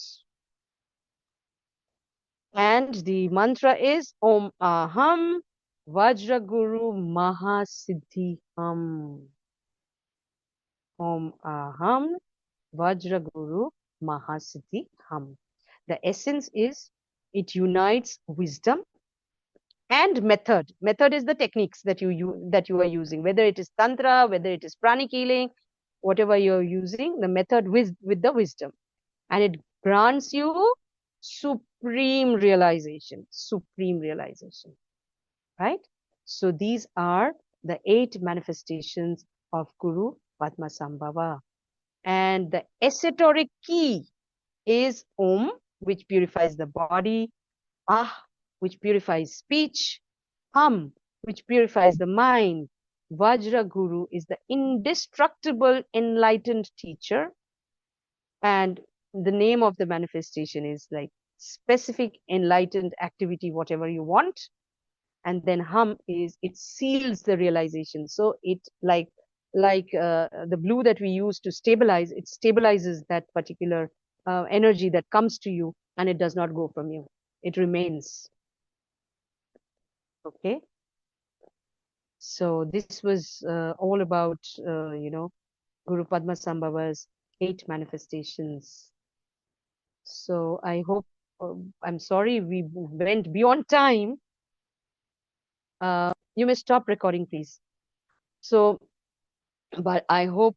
And the mantra is Om Aham Vajra Guru Mahasiddhi Ham. Om Aham Vajra Guru Mahasiddhi Ham. The essence is it unites wisdom and method. Method is the techniques that you are using, whether it is tantra, whether it is pranic healing, whatever you're using, the method with the wisdom, and it grants you supreme realization, right? So these are the 8 manifestations of Guru Padmasambhava, and the esoteric key is Om, which purifies the body, Ah, which purifies speech, Hum, which purifies the mind. Vajra Guru is the indestructible enlightened teacher, and the name of the manifestation is like specific enlightened activity, whatever you want. And then Hum is it seals the realization. So it like the blue that we use to stabilize, it stabilizes that particular energy that comes to you, and it does not go from you. It remains. Okay. So this was all about, Guru Padmasambhava's 8 manifestations. So I hope, I'm sorry we went beyond time. You may stop recording, please. So, but I hope